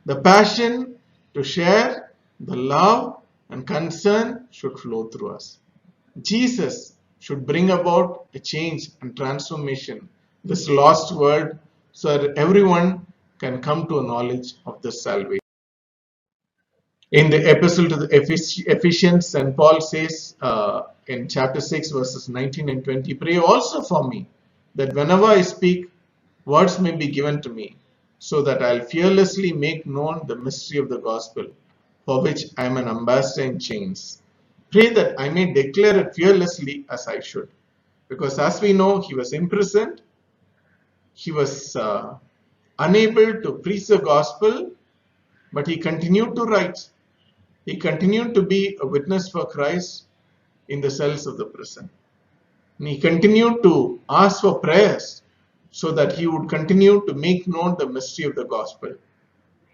[SPEAKER 12] The passion to share, the love and concern should flow through us. Jesus should bring about a change and transformation in this lost world so that everyone can come to a knowledge of this salvation. In the epistle to the Ephesians, St. Paul says in chapter 6 verses 19 and 20, pray also for me that whenever I speak, words may be given to me, so that I'll fearlessly make known the mystery of the gospel, for which I am an ambassador in chains. Pray that I may declare it fearlessly as I should. Because as we know, he was imprisoned, he was unable to preach the gospel, but he continued to write. He continued to be a witness for Christ in the cells of the prison. And he continued to ask for prayers so that he would continue to make known the mystery of the gospel.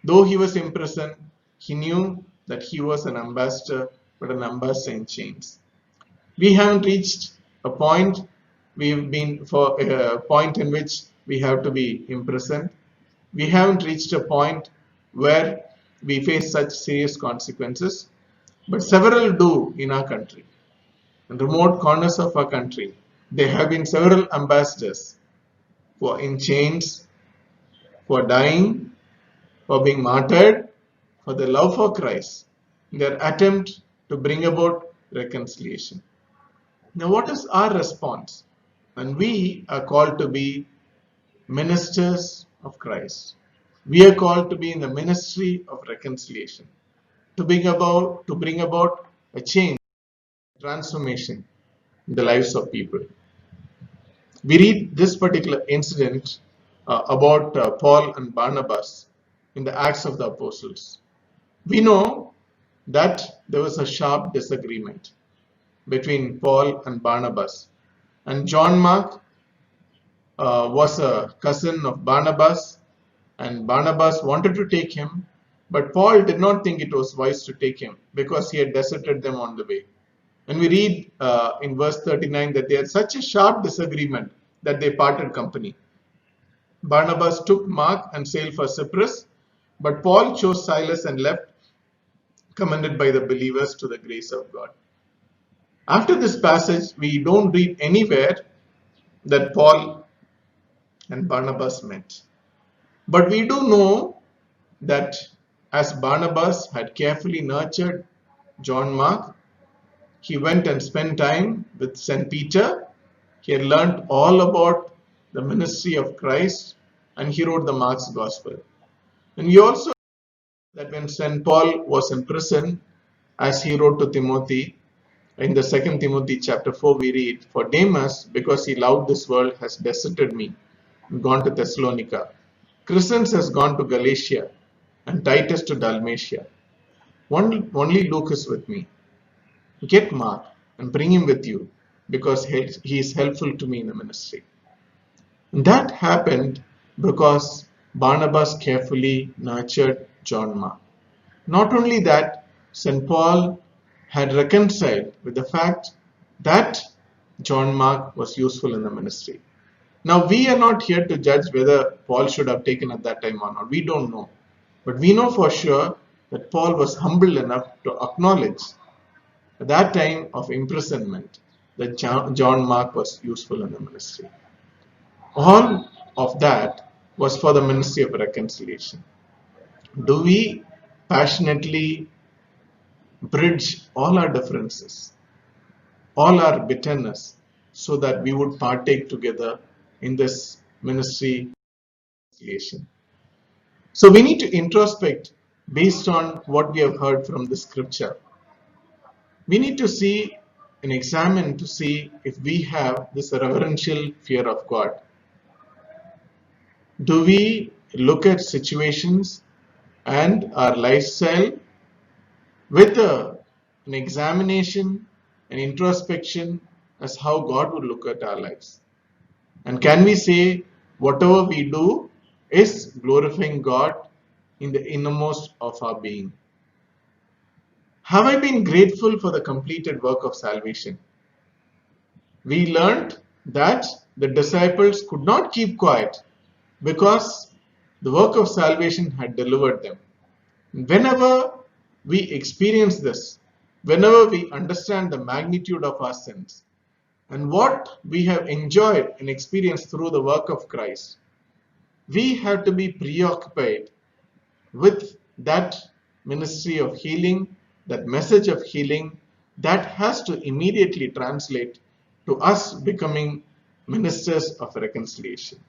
[SPEAKER 12] Though he was imprisoned, he knew that he was an ambassador, but an ambassador in chains. We haven't reached a point, we've been for a point in which we have to be imprisoned. We haven't reached a point where we face such serious consequences, but several do in our country. In remote corners of our country, there have been several ambassadors who are in chains, for dying, for being martyred, for their love for Christ, in their attempt to bring about reconciliation. Now, what is our response? And we are called to be ministers of Christ. We are called to be in the ministry of reconciliation, to bring about a change, transformation in the lives of people. We read this particular incident about Paul and Barnabas in the Acts of the Apostles. We know that there was a sharp disagreement between Paul and Barnabas, and John Mark was a cousin of Barnabas, and Barnabas wanted to take him, but Paul did not think it was wise to take him because he had deserted them on the way. And we read in verse 39 that they had such a sharp disagreement that they parted company. Barnabas took Mark and sailed for Cyprus, but Paul chose Silas and left, commended by the believers to the grace of God. After this passage, we don't read anywhere that Paul and Barnabas met. But we do know that as Barnabas had carefully nurtured John Mark, he went and spent time with St. Peter. He had learned all about the ministry of Christ, and he wrote the Mark's Gospel. And we also know that when St. Paul was in prison, as he wrote to Timothy, in the 2 Timothy chapter 4, we read, "For Demas, because he loved this world, has deserted me and gone to Thessalonica. Crescens has gone to Galatia, and Titus to Dalmatia. Only Luke is with me. Get Mark and bring him with you, because he is helpful to me in the ministry." And that happened because Barnabas carefully nurtured John Mark. Not only that, St. Paul had reconciled with the fact that John Mark was useful in the ministry. Now, we are not here to judge whether Paul should have taken at that time or not. We don't know. But we know for sure that Paul was humble enough to acknowledge at that time of imprisonment that John Mark was useful in the ministry. All of that was for the ministry of reconciliation. Do we passionately bridge all our differences, all our bitterness, so that we would partake together in this ministry of reconciliation? So we need to introspect based on what we have heard from the scripture. We need to see and examine to see if we have this reverential fear of God. Do we look at situations and our lifestyle with an examination, an introspection as how God would look at our lives? And can we say whatever we do is glorifying God in the innermost of our being? Have I been grateful for the completed work of salvation? We learned that the disciples could not keep quiet because the work of salvation had delivered them. Whenever we experience this, whenever we understand the magnitude of our sins and what we have enjoyed and experienced through the work of Christ, we have to be preoccupied with that ministry of healing, that message of healing that has to immediately translate to us becoming ministers of reconciliation.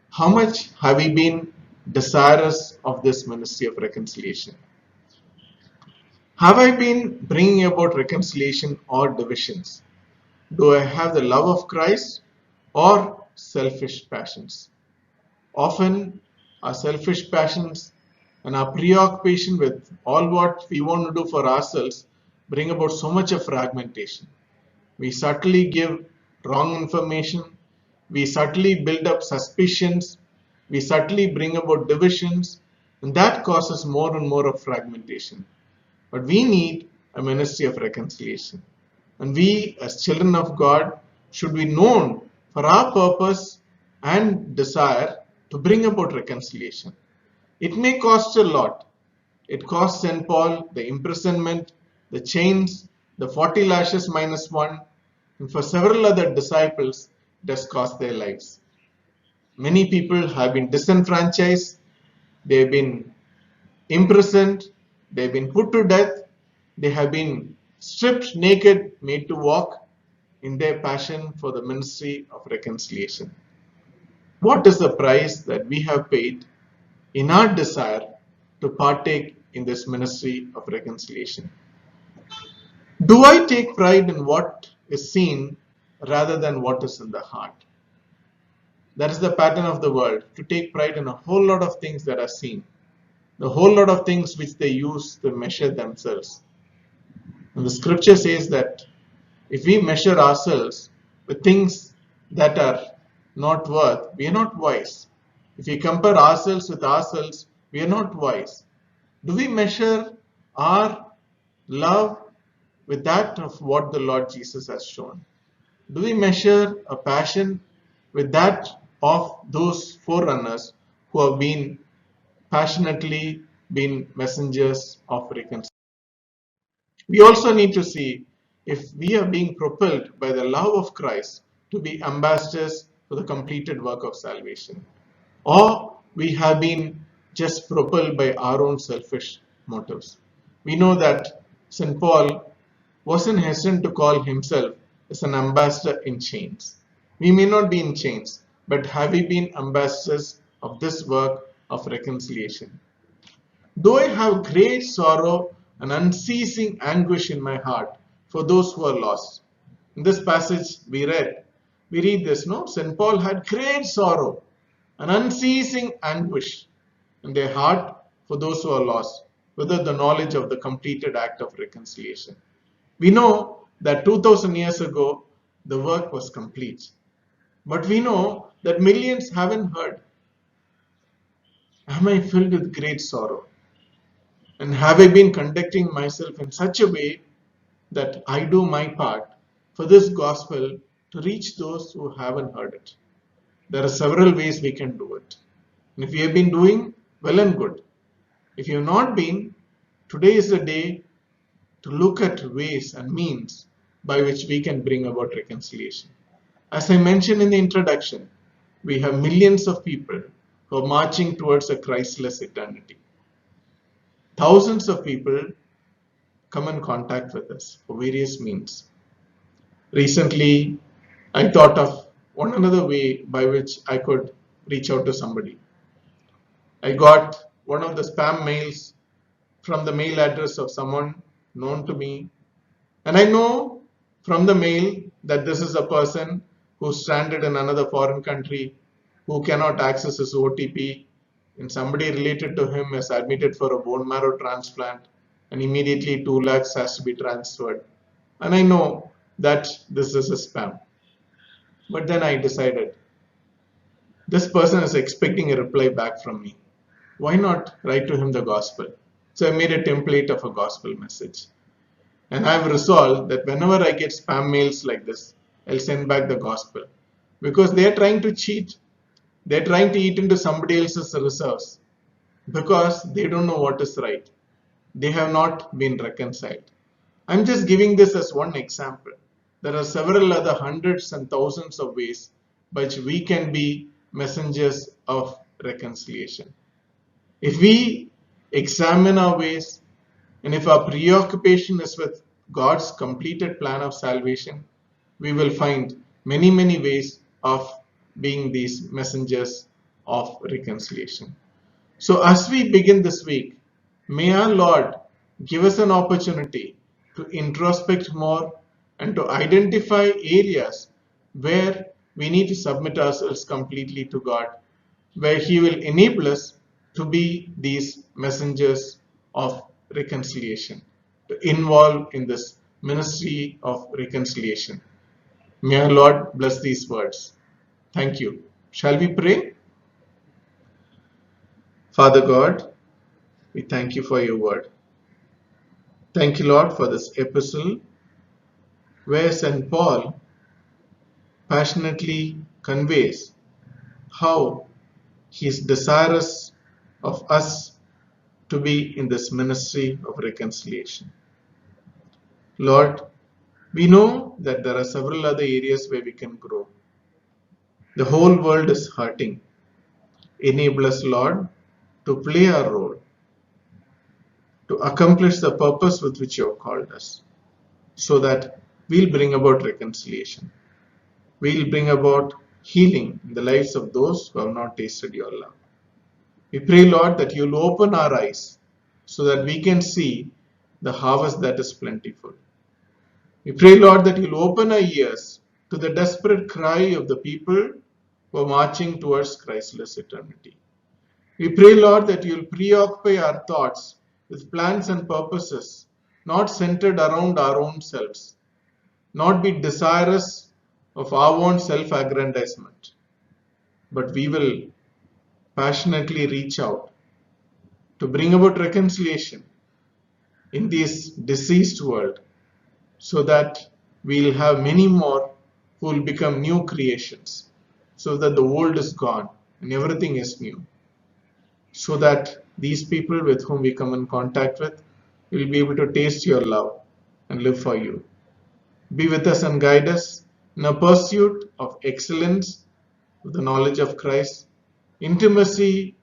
[SPEAKER 12] How much have we been desirous of this ministry of reconciliation? Have I been bringing about reconciliation or divisions? Do I have the love of Christ or selfish passions? Often our selfish passions and our preoccupation with all what we want to do for ourselves bring about so much of fragmentation. We subtly give wrong information. We subtly build up suspicions. We subtly bring about divisions, and that causes more and more of fragmentation. But we need a ministry of reconciliation. And we, as children of God, should be known for our purpose and desire to bring about reconciliation. It may cost a lot. It cost St. Paul the imprisonment, the chains, the 40 lashes minus one, and for several other disciples, it has cost their lives. Many people have been disenfranchised, they've been imprisoned, they've been put to death, they have been stripped naked, made to walk in their passion for the ministry of reconciliation. What is the price that we have paid in our desire to partake in this ministry of reconciliation? Do I take pride in what is seen rather than what is in the heart? That is the pattern of the world, to take pride in a whole lot of things that are seen, the whole lot of things which they use to measure themselves. And the scripture says that if we measure ourselves with things that are not worth, we are not wise. If we compare ourselves with ourselves, we are not wise. Do we measure our love with that of what the Lord Jesus has shown? Do we measure a passion with that of those forerunners who have been passionately been messengers of reconciliation? We also need to see if we are being propelled by the love of Christ to be ambassadors for the completed work of salvation, or we have been just propelled by our own selfish motives. We know that St. Paul wasn't hesitant to call himself as an ambassador in chains. We may not be in chains, but have we been ambassadors of this work of reconciliation? Though I have great sorrow and unceasing anguish in my heart for those who are lost. In this passage we read this, no? St. Paul had great sorrow and unceasing anguish in their heart for those who are lost, without the knowledge of the completed act of reconciliation. We know that 2000 years ago the work was complete, but we know that millions haven't heard. Am I filled with great sorrow? And have I been conducting myself in such a way that I do my part for this gospel to reach those who haven't heard it? There are several ways we can do it. And if you have been doing, well and good. If you have not been, today is the day to look at ways and means by which we can bring about reconciliation. As I mentioned in the introduction, we have millions of people who are marching towards a Christless eternity. Thousands of people come in contact with us for various means. Recently, I thought of one another way by which I could reach out to somebody. I got one of the spam mails from the mail address of someone known to me, and I know from the mail that this is a person who's stranded in another foreign country, who cannot access his OTP, and somebody related to him is admitted for a bone marrow transplant, and immediately 2 lakhs has to be transferred. And I know that this is a spam. But then I decided, this person is expecting a reply back from me. Why not write to him the gospel? So I made a template of a gospel message. And I have resolved that whenever I get spam mails like this, I'll send back the gospel. Because they are trying to cheat. They're trying to eat into somebody else's reserves. Because they don't know what is right. They have not been reconciled. I'm just giving this as one example. There are several other hundreds and thousands of ways by which we can be messengers of reconciliation. If we examine our ways, and if our preoccupation is with God's completed plan of salvation, we will find many, many ways of being these messengers of reconciliation. So as we begin this week, may our Lord give us an opportunity to introspect more and to identify areas where we need to submit ourselves completely to God, where He will enable us to be these messengers of reconciliation, to involve in this ministry of reconciliation. May our Lord bless these words. Thank you. Shall we pray? Father God, we thank you for your word. Thank you, Lord, for this epistle where St. Paul passionately conveys how He is desirous of us to be in this ministry of reconciliation. Lord, we know that there are several other areas where we can grow. The whole world is hurting. Enable us, Lord, to play our role, to accomplish the purpose with which you have called us, so that we'll bring about reconciliation. We'll bring about healing in the lives of those who have not tasted your love. We pray, Lord, that you'll open our eyes so that we can see the harvest that is plentiful. We pray, Lord, that you'll open our ears to the desperate cry of the people who are marching towards Christless eternity. We pray, Lord, that you'll preoccupy our thoughts with plans and purposes not centered around our own selves, not be desirous of our own self-aggrandizement, but we will passionately reach out to bring about reconciliation in this diseased world, so that we'll have many more who will become new creations, so that the old is gone and everything is new, so that these people with whom we come in contact with will be able to taste your love and live for you. Be with us and guide us in a pursuit of excellence with the knowledge of Christ, intimacy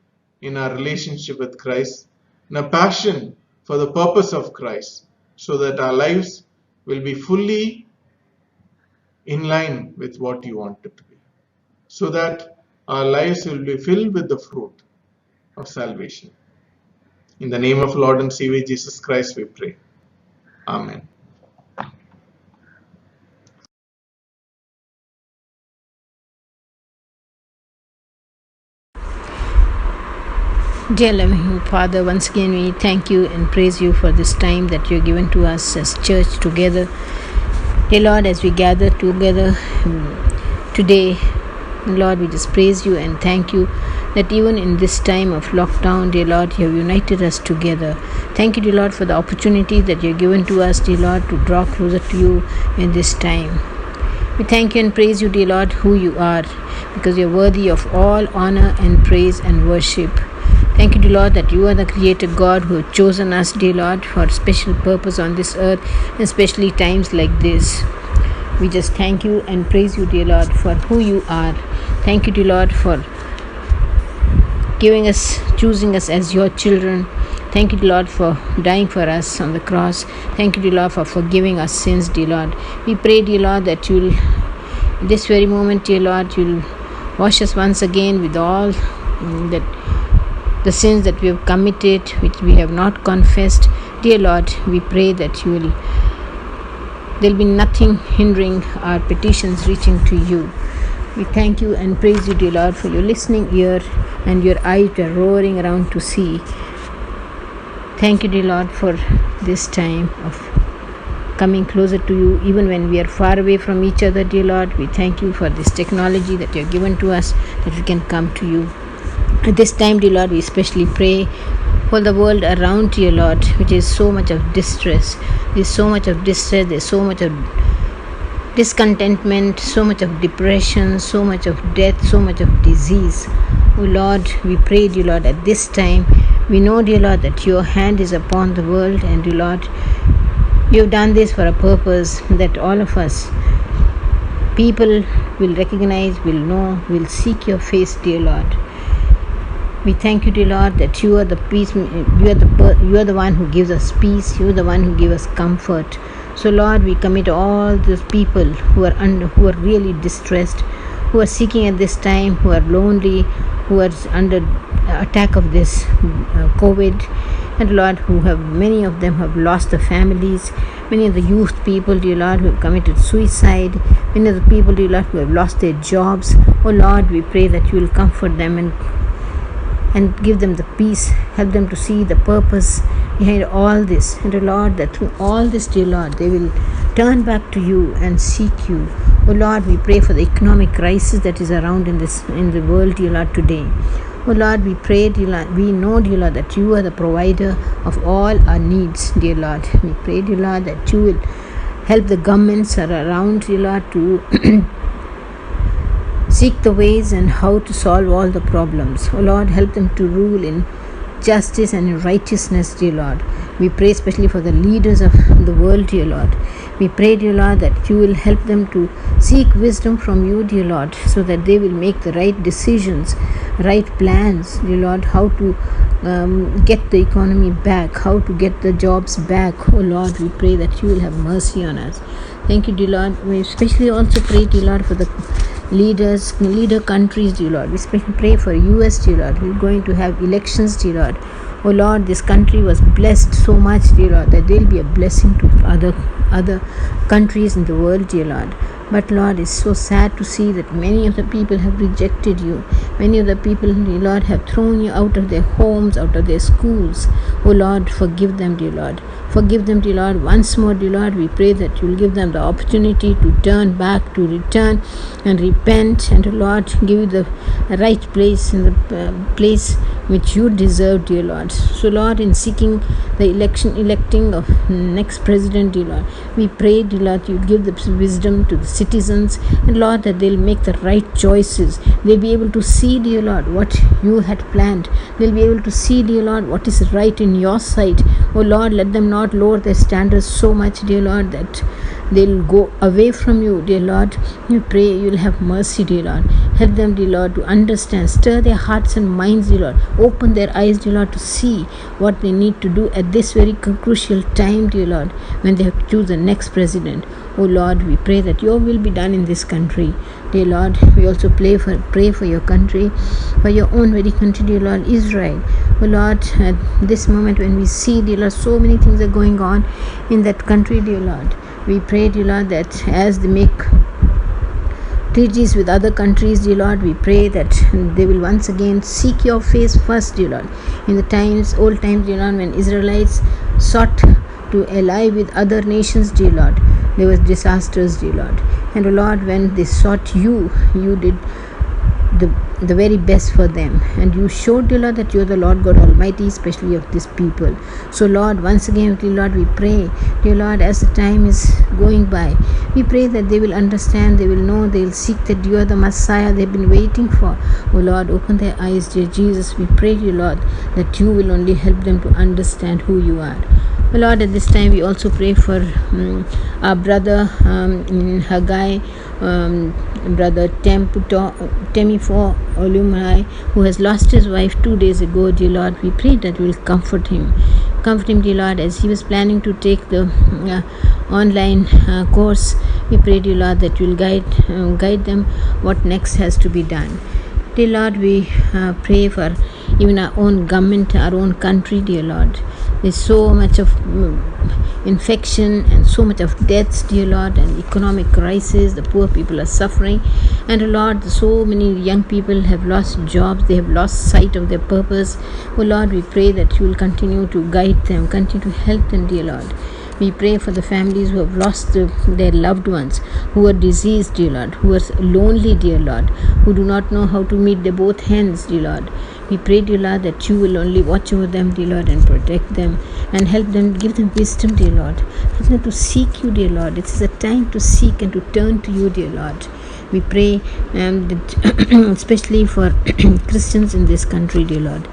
[SPEAKER 12] in our relationship with Christ, and a passion for the purpose of Christ, so that our lives will be fully in line with what you want it to be, so that our lives will be filled with the fruit of salvation. In the name of Lord and Savior Jesus Christ we pray. Amen.
[SPEAKER 13] Dear loving Father, once again we thank you and praise you for this time that you have given to us as church together. Dear Lord, as we gather together today, Lord, we just praise you and thank you that even in this time of lockdown, dear Lord, you have united us together. Thank you, dear Lord, for the opportunity that you have given to us, dear Lord, to draw closer to you in this time. We thank you and praise you, dear Lord, who you are, because you are worthy of all honor and praise and worship. Thank you, dear Lord, that you are the Creator God who has chosen us, dear Lord, for a special purpose on this earth, and especially times like this. We just thank you and praise you, dear Lord, for who you are. Thank you, dear Lord, for choosing us as your children. Thank you, dear Lord, for dying for us on the cross. Thank you, dear Lord, for forgiving our sins, dear Lord. We pray, dear Lord, that you'll, in this very moment, dear Lord, you'll wash us once again with all the sins that we have committed, which we have not confessed. Dear Lord, we pray that there'll be nothing hindering our petitions reaching to you. We thank you and praise you, dear Lord, for your listening ear and your eyes that are roaring around to see. Thank you, dear Lord, for this time of coming closer to you, even when we are far away from each other, dear Lord. We thank you for this technology that you have given to us, that we can come to you. At this time, dear Lord, we especially pray for the world around, dear Lord, which is so much of distress. There's so much of distress, there's so much of discontentment, so much of depression, so much of death, so much of disease. Oh Lord, we pray, dear Lord, at this time, we know, dear Lord, that your hand is upon the world, and dear Lord, you have done this for a purpose, that all of us, people, will recognize, will know, will seek your face, dear Lord. We thank you, dear Lord, that you are the peace. You are the one who gives us peace. You are the one who gives us comfort. So, Lord, we commit all those people who are really distressed, who are seeking at this time, who are lonely, who are under attack of this COVID, and Lord, many of them have lost their families. Many of the youth people, dear Lord, who have committed suicide. Many of the people, dear Lord, who have lost their jobs. Oh Lord, we pray that you will comfort them and give them the peace, help them to see the purpose behind all this. And Lord, that through all this, dear Lord, they will turn back to you and seek you. Oh Lord, we pray for the economic crisis that is around in the world, dear Lord, today. Oh Lord, we pray, dear Lord, we know, dear Lord, that you are the provider of all our needs, dear Lord. We pray, dear Lord, that you will help the governments around, dear Lord, to seek the ways and how to solve all the problems. Oh Lord, help them to rule in justice and in righteousness, dear Lord. We pray especially for the leaders of the world, dear Lord. We pray, dear Lord, that you will help them to seek wisdom from you, dear Lord, so that they will make the right decisions, right plans, dear Lord, how to get the economy back, how to get the jobs back. Oh Lord, we pray that you will have mercy on us. Thank you, dear Lord. We especially also pray, dear Lord, for the leader countries, dear Lord. We especially pray for US, dear Lord. We're going to have elections, dear Lord. Oh Lord, this country was blessed so much, dear Lord, that they'll be a blessing to other countries in the world, dear Lord. But Lord, it's so sad to see that many of the people have rejected you. Many of the people, dear Lord, have thrown you out of their homes, out of their schools. Oh Lord, forgive them, dear Lord. Forgive them, dear Lord. Once more, dear Lord, we pray that you will give them the opportunity to turn back, to return and repent, and, Lord, give you the right place in the place which you deserve, dear Lord. So, Lord, in seeking the electing of next president, dear Lord, we pray, dear Lord, you give the wisdom to the citizens, and Lord, that they'll make the right choices. They'll be able to see, dear Lord, what you had planned. They'll be able to see, dear Lord, what is right in your sight. Oh Lord, let them not lower their standards so much, dear Lord, that they'll go away from you, dear Lord. We pray you'll have mercy, dear Lord. Help them, dear Lord, to understand. Stir their hearts and minds, dear Lord. Open their eyes, dear Lord, to see what they need to do at this very crucial time, dear Lord, when they have to choose the next president. Oh Lord, we pray that your will be done in this country. Dear Lord, we also pray for your country, for your own very country, dear Lord, Israel. Oh Lord, at this moment when we see, dear Lord, so many things are going on in that country, dear Lord, we pray, dear Lord, that as they make treaties with other countries, dear Lord, we pray that they will once again seek your face first, dear Lord. In the old times, dear Lord, when Israelites sought to ally with other nations, dear Lord, there was disasters, dear Lord. And, oh Lord, when they sought you, you did the very best for them, and you showed, dear Lord, that you are the Lord God Almighty, especially of this people. So Lord, once again, dear Lord, we pray, dear Lord, as the time is going by, we pray that they will understand, they will know, they will seek that you are the Messiah they've been waiting for. Oh Lord, open their eyes, dear Jesus. We pray, dear Lord, that you will only help them to understand who you are. Oh Lord, at this time we also pray for our brother in Haggai, brother Temifo Olumai, who has lost his wife 2 days ago, dear Lord. We pray that you will comfort him. Comfort him, dear Lord, as he was planning to take the online course. We pray, dear Lord, that you will guide them what next has to be done. Dear Lord, we pray for even our own government, our own country, dear Lord. There's so much of infection and so much of deaths, dear Lord, and economic crisis. The poor people are suffering, and Lord, so many young people have lost jobs. They have lost sight of their purpose. Oh Lord, we pray that you will continue to guide them, continue to help them, dear Lord. We pray for the families who have lost their loved ones, who are diseased, dear Lord, who are lonely, dear Lord, who do not know how to meet their both hands, dear Lord. We pray, dear Lord, that you will only watch over them, dear Lord, and protect them and help them, give them wisdom, dear Lord. Help them to seek you, dear Lord. It is a time to seek and to turn to you, dear Lord. We pray that especially for Christians in this country, dear Lord.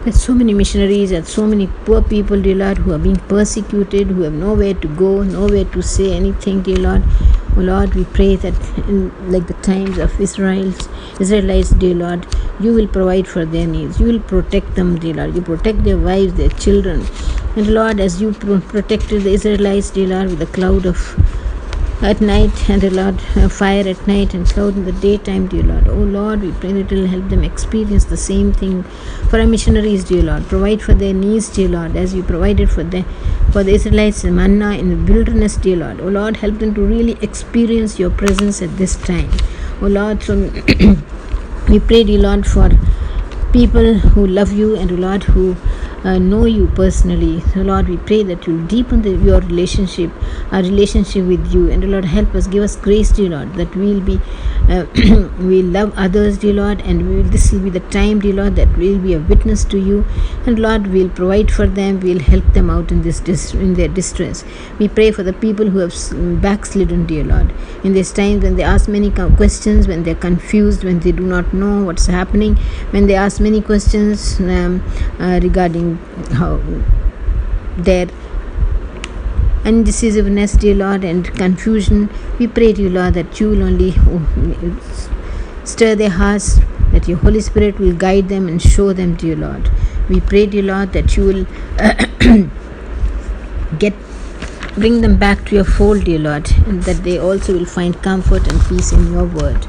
[SPEAKER 13] There's so many missionaries and so many poor people, dear Lord, who are being persecuted, who have nowhere to go, nowhere to say anything, dear Lord. Oh Lord, we pray that like the times of Israelites, dear Lord, you will provide for their needs. You will protect them, dear Lord. You protect their wives, their children. And Lord, as you protected the Israelites, dear Lord, with a cloud at night, and Lord, fire at night and cloud in the daytime, dear Lord. Oh Lord, we pray that it will help them experience the same thing for our missionaries, dear Lord. Provide for their needs, dear Lord, as you provided for the Israelites manna in the wilderness, dear Lord. Oh Lord, help them to really experience your presence at this time. Oh Lord, so we pray, dear Lord, for people who love you, and Lord, who know you personally. So Lord, we pray that you'll deepen your relationship, our relationship with you. And Lord, help us, give us grace, dear Lord, that we'll be we'll love others, dear Lord, and this will be the time, dear Lord, that we'll be a witness to you. And Lord, we'll provide for them, we'll help them out in in their distress. We pray for the people who have backslidden, dear Lord, in this time when they ask many questions, when they're confused, when they do not know what's happening, when they ask many questions regarding how their indecisiveness, dear Lord, and confusion. We pray, dear Lord, that you will only stir their hearts, that your Holy Spirit will guide them and show them, dear Lord. We pray, dear Lord, that you will bring them back to your fold, dear Lord, and that they also will find comfort and peace in your word.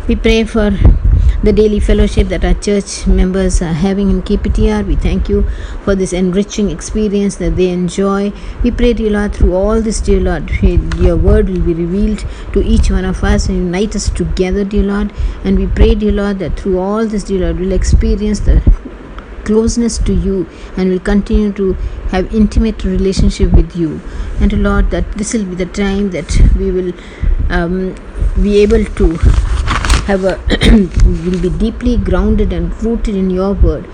[SPEAKER 13] We pray for the daily fellowship that our church members are having in KPTR. We thank you for this enriching experience that they enjoy. We pray, dear Lord, through all this, dear Lord, your word will be revealed to each one of us and unite us together, dear Lord. And we pray, dear Lord, that through all this, dear Lord, we'll experience the closeness to you and will continue to have intimate relationship with you. And Lord, that this will be the time that we will be able to have will be deeply grounded and rooted in your word,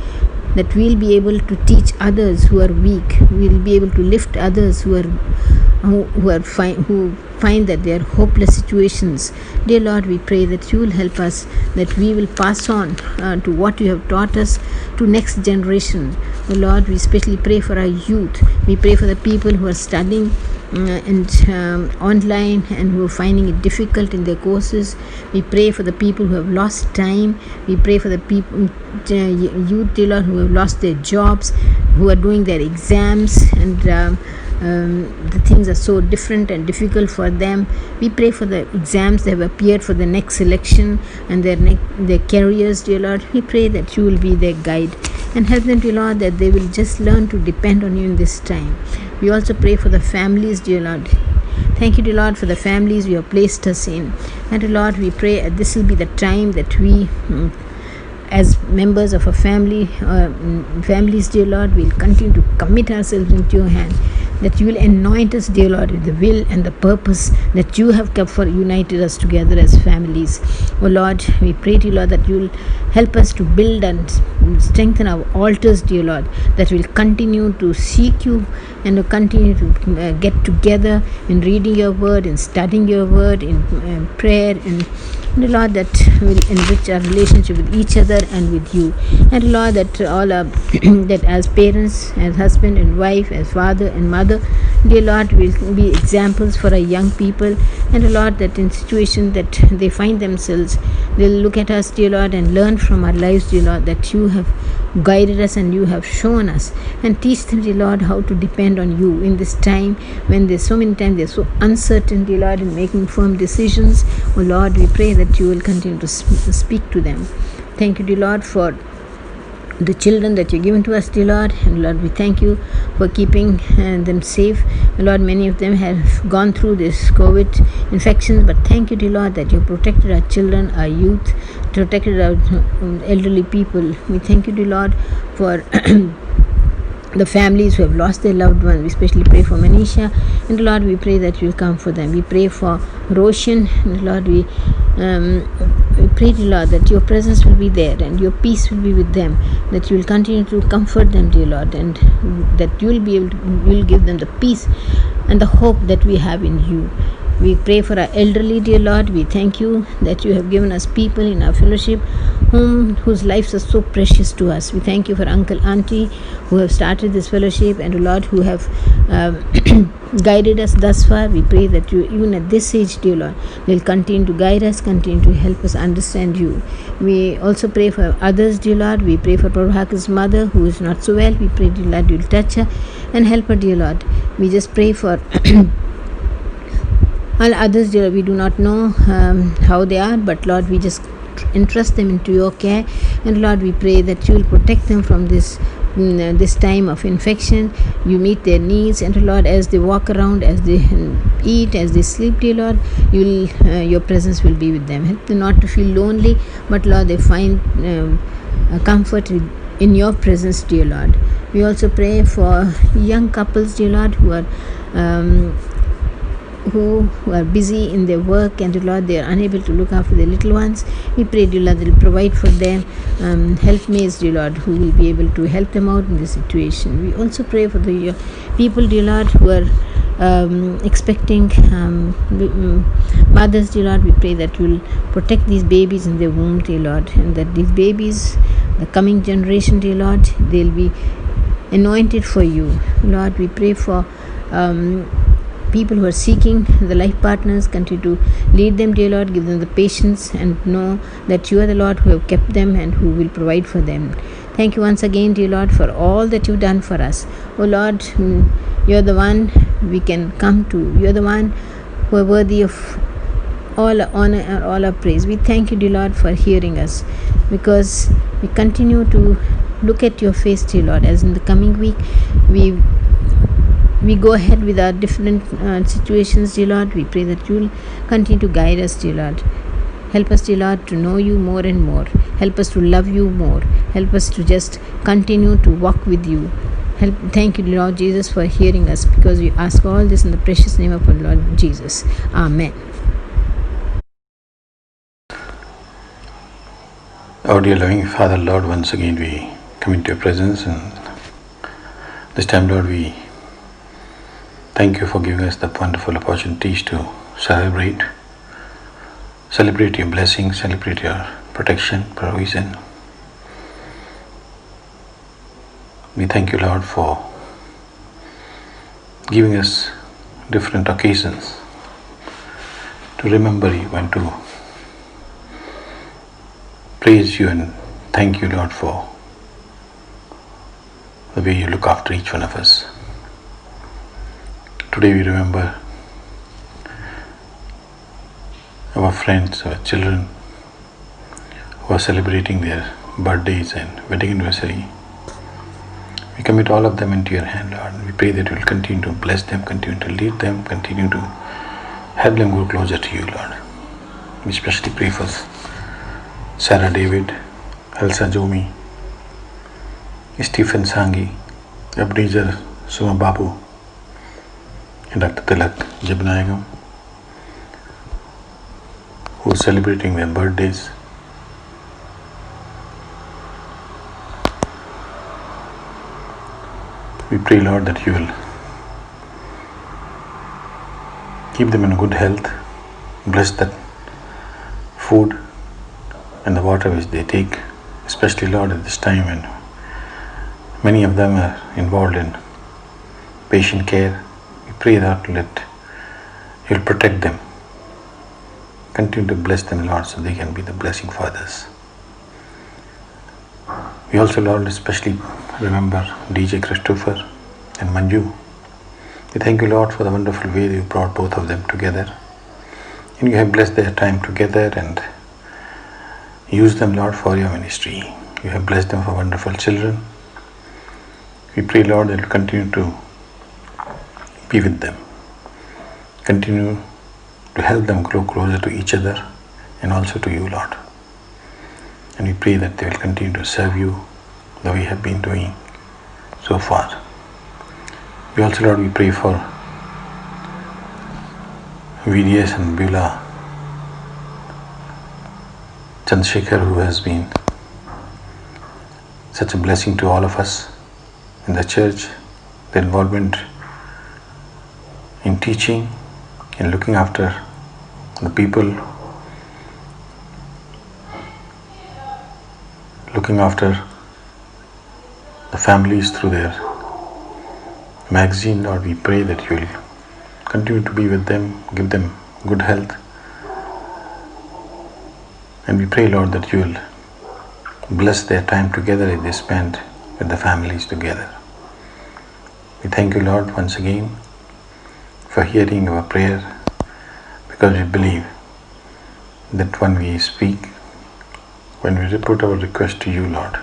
[SPEAKER 13] that we'll be able to teach others who are weak, we'll be able to lift others who find that they are hopeless situations. Dear Lord, we pray that you will help us, that we will pass on to what you have taught us to next generation. Oh Lord, we especially pray for our youth. We pray for the people who are studying online and who are finding it difficult in their courses. We pray for the people who have lost time. We pray for the people, youth, dear Lord, who have lost their jobs, who are doing their exams, and the things are so different and difficult for them. We pray for the exams that have appeared for the next election and their careers, dear Lord. We pray that you will be their guide and help them, dear Lord, that they will just learn to depend on you in this time. We also pray for the families, dear Lord. Thank you, dear Lord, for the families you have placed us in. And dear Lord, we pray that this will be the time that we, as members of a families, dear Lord, will continue to commit ourselves into your hand, that you will anoint us, dear Lord, with the will and the purpose that you have kept for united us together as families. Oh Lord, we pray, dear Lord, that you will help us to build and strengthen our altars, dear Lord, that will continue to seek you and to continue to get together in reading your word, in studying your word, in prayer, and Lord, that will enrich our relationship with each other and with you. And Lord, that all our that as parents, as husband and wife, as father and mother, dear Lord, will be examples for our young people. And Lord, that in situations that they find themselves, they'll look at us, dear Lord, and learn from our lives, dear Lord, that you have guided us and you have shown us, and teach them, dear Lord, how to depend on you in this time when there's so many times they're so uncertain, dear Lord, in making firm decisions. Oh Lord, we pray that you will continue to speak to them. Thank you, dear Lord, for the children that you've given to us, dear Lord. And Lord, we thank you for keeping them safe. Lord, many of them have gone through this COVID infection, but thank you, dear Lord, that you protected our children, our youth, protected our elderly people. We thank you, dear Lord, for the families who have lost their loved ones. We especially pray for Manisha, and Lord, we pray that you will come for them. We pray for Roshan, and Lord, we pray, dear Lord, that your presence will be there and your peace will be with them, that you will continue to comfort them, dear Lord, and that you will be able to, you will give them the peace and the hope that we have in you. We pray for our elderly, dear Lord. We thank you that you have given us people in our fellowship whose lives are so precious to us. We thank you for Uncle, Auntie who have started this fellowship, and Lord, who have guided us thus far. We pray that you, even at this age, dear Lord, will continue to guide us, continue to help us understand you. We also pray for others, dear Lord. We pray for Prabhaka's mother who is not so well. We pray, dear Lord, you will touch her and help her, dear Lord. We just pray for all others, dear Lord. We do not know how they are, but Lord, we just entrust them into your care. And Lord, we pray that you will protect them from this time of infection. You meet their needs, and Lord, as they walk around, as they eat, as they sleep, dear Lord, your presence will be with them. Help them not to feel lonely, but Lord, they find comfort in your presence, dear Lord. We also pray for young couples, dear Lord, who are busy in their work, and dear Lord, they are unable to look after their little ones. We pray, dear Lord, that you provide for them helpmates, dear Lord, who will be able to help them out in this situation. We also pray for the people, dear Lord, who are expecting mothers, dear Lord. We pray that you will protect these babies in their womb, dear Lord, and that these babies, the coming generation, dear Lord, they'll be anointed for you, Lord. We pray for people who are seeking the life partners. Continue to lead them, dear Lord. Give them the patience and know that you are the Lord who have kept them and who will provide for them. Thank you once again, dear Lord, for all that you've done for us. Oh Lord, you're the one we can come to. You're the one who are worthy of all honor and all our praise. We thank you, dear Lord, for hearing us, because we continue to look at your face, dear Lord, as in the coming week we go ahead with our different situations, dear Lord. We pray that you will continue to guide us, dear Lord. Help us, dear Lord, to know you more and more. Help us to love you more. Help us to just continue to walk with you. Thank you, Lord Jesus, for hearing us, because we ask all this in the precious name of our Lord Jesus. Amen.
[SPEAKER 14] Our dear loving Father, Lord, once again we come into your presence, and this time, Lord, we thank you for giving us the wonderful opportunities to celebrate your blessings, celebrate your protection, provision. We thank you, Lord, for giving us different occasions to remember you and to praise you and thank you, Lord, for the way you look after each one of us. Today we remember our friends, our children who are celebrating their birthdays and wedding anniversary. We commit all of them into your hand, Lord. We pray that you will continue to bless them, continue to lead them, continue to help them grow closer to you, Lord. We especially pray for Sarah David, Elsa Jomi, Stephen Sangi, Ebenezer Suma Babu, and Dr. Tilak Jibnayagam, who are celebrating their birthdays. We pray, Lord, that you will keep them in good health, bless that food and the water which they take, especially, Lord, at this time when many of them are involved in patient care. We pray that you will protect them, continue to bless them, Lord, so they can be the blessing for others. We also, Lord, especially remember DJ Christopher and Manju. We thank you, Lord, for the wonderful way you brought both of them together, and you have blessed their time together and used them, Lord, for your ministry. You have blessed them for wonderful children. We pray, Lord, that you continue to be with them, continue to help them grow closer to each other and also to you, Lord. And we pray that they will continue to serve you the way we have been doing so far. We also, Lord, we pray for VDS and Beulah Chandrasekhar, who has been such a blessing to all of us in the church. The involvement in teaching and looking after the people, looking after the families through their magazine. Lord, we pray that you will continue to be with them, give them good health. And we pray, Lord, that you will bless their time together as they spend with the families together. We thank you, Lord, once again for hearing our prayer, because we believe that when we speak, when we put our request to you, Lord,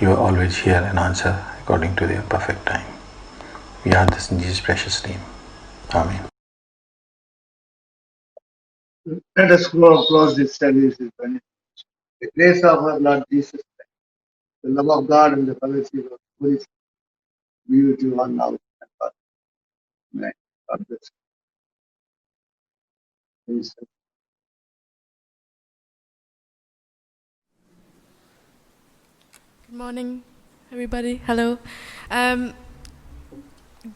[SPEAKER 14] you are always here and answer according to their perfect time. We ask this in Jesus' precious name. Amen.
[SPEAKER 1] Let us close this service with the grace of our Lord Jesus Christ, The love of God and the fellowship of the Holy Spirit be with you all now and forever. Amen. God bless you. Praise the
[SPEAKER 15] Good morning, everybody. Hello.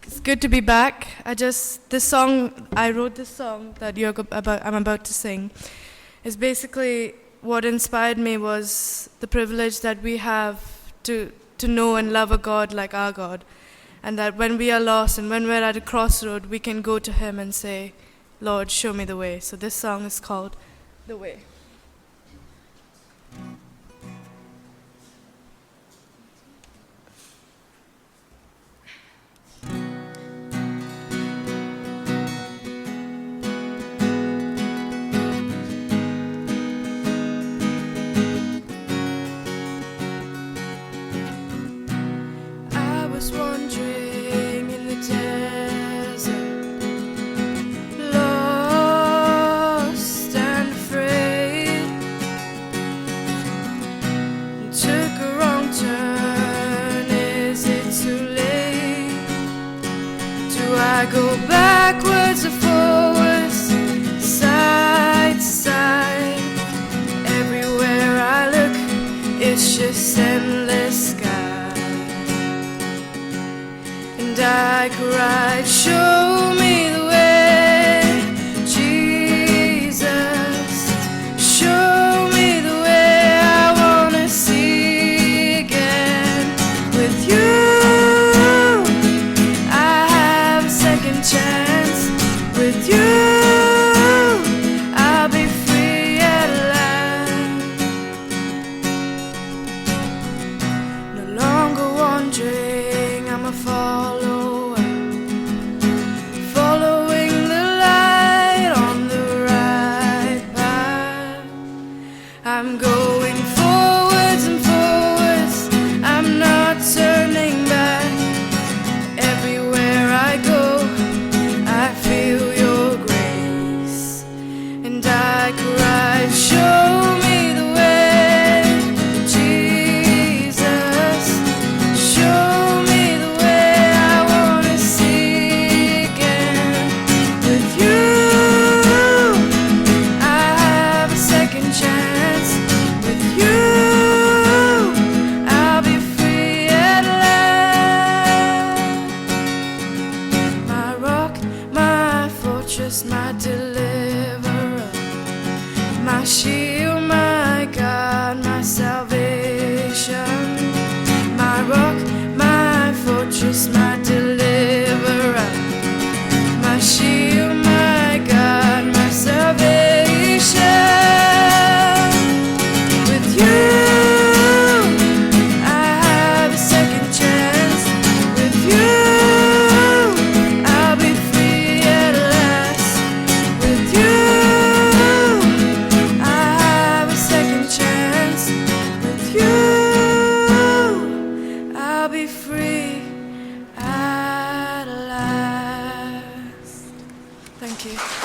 [SPEAKER 15] It's good to be back. I wrote this song that I'm about to sing. Is basically what inspired me was the privilege that we have to know and love a God like our God, and that when we are lost and when we're at a crossroad, we can go to Him and say, "Lord, show me the way." So this song is called "The Way." I was wandering in the desert, lost and afraid. Took a wrong turn, is it too late? Do I go backwards or forwards, side to side? Everywhere I look, it's just endless sky. And I cried, show me the way, Jesus. Show me the way, I wanna see again. With you, I have a second chance. With you, I'll be free at last. No longer wandering, I'm a follower, following the light on the right path. I'm going forwards and forwards, I'm not turning back. Everywhere I go, I feel your grace. And I cried, show me the way, Jesus. Show me the way, I wanna see again. With you, I have a second chance. With you, I'll be free at last. My rock, my fortress, my deliverer, my shield, my God, my salvation. My rock, my fortress, my deliverer, my shield, my God, my salvation. With you, I have a second chance. With you, I'll be free at last. With you, I have a second chance. With you, I'll be free at last. Thank you.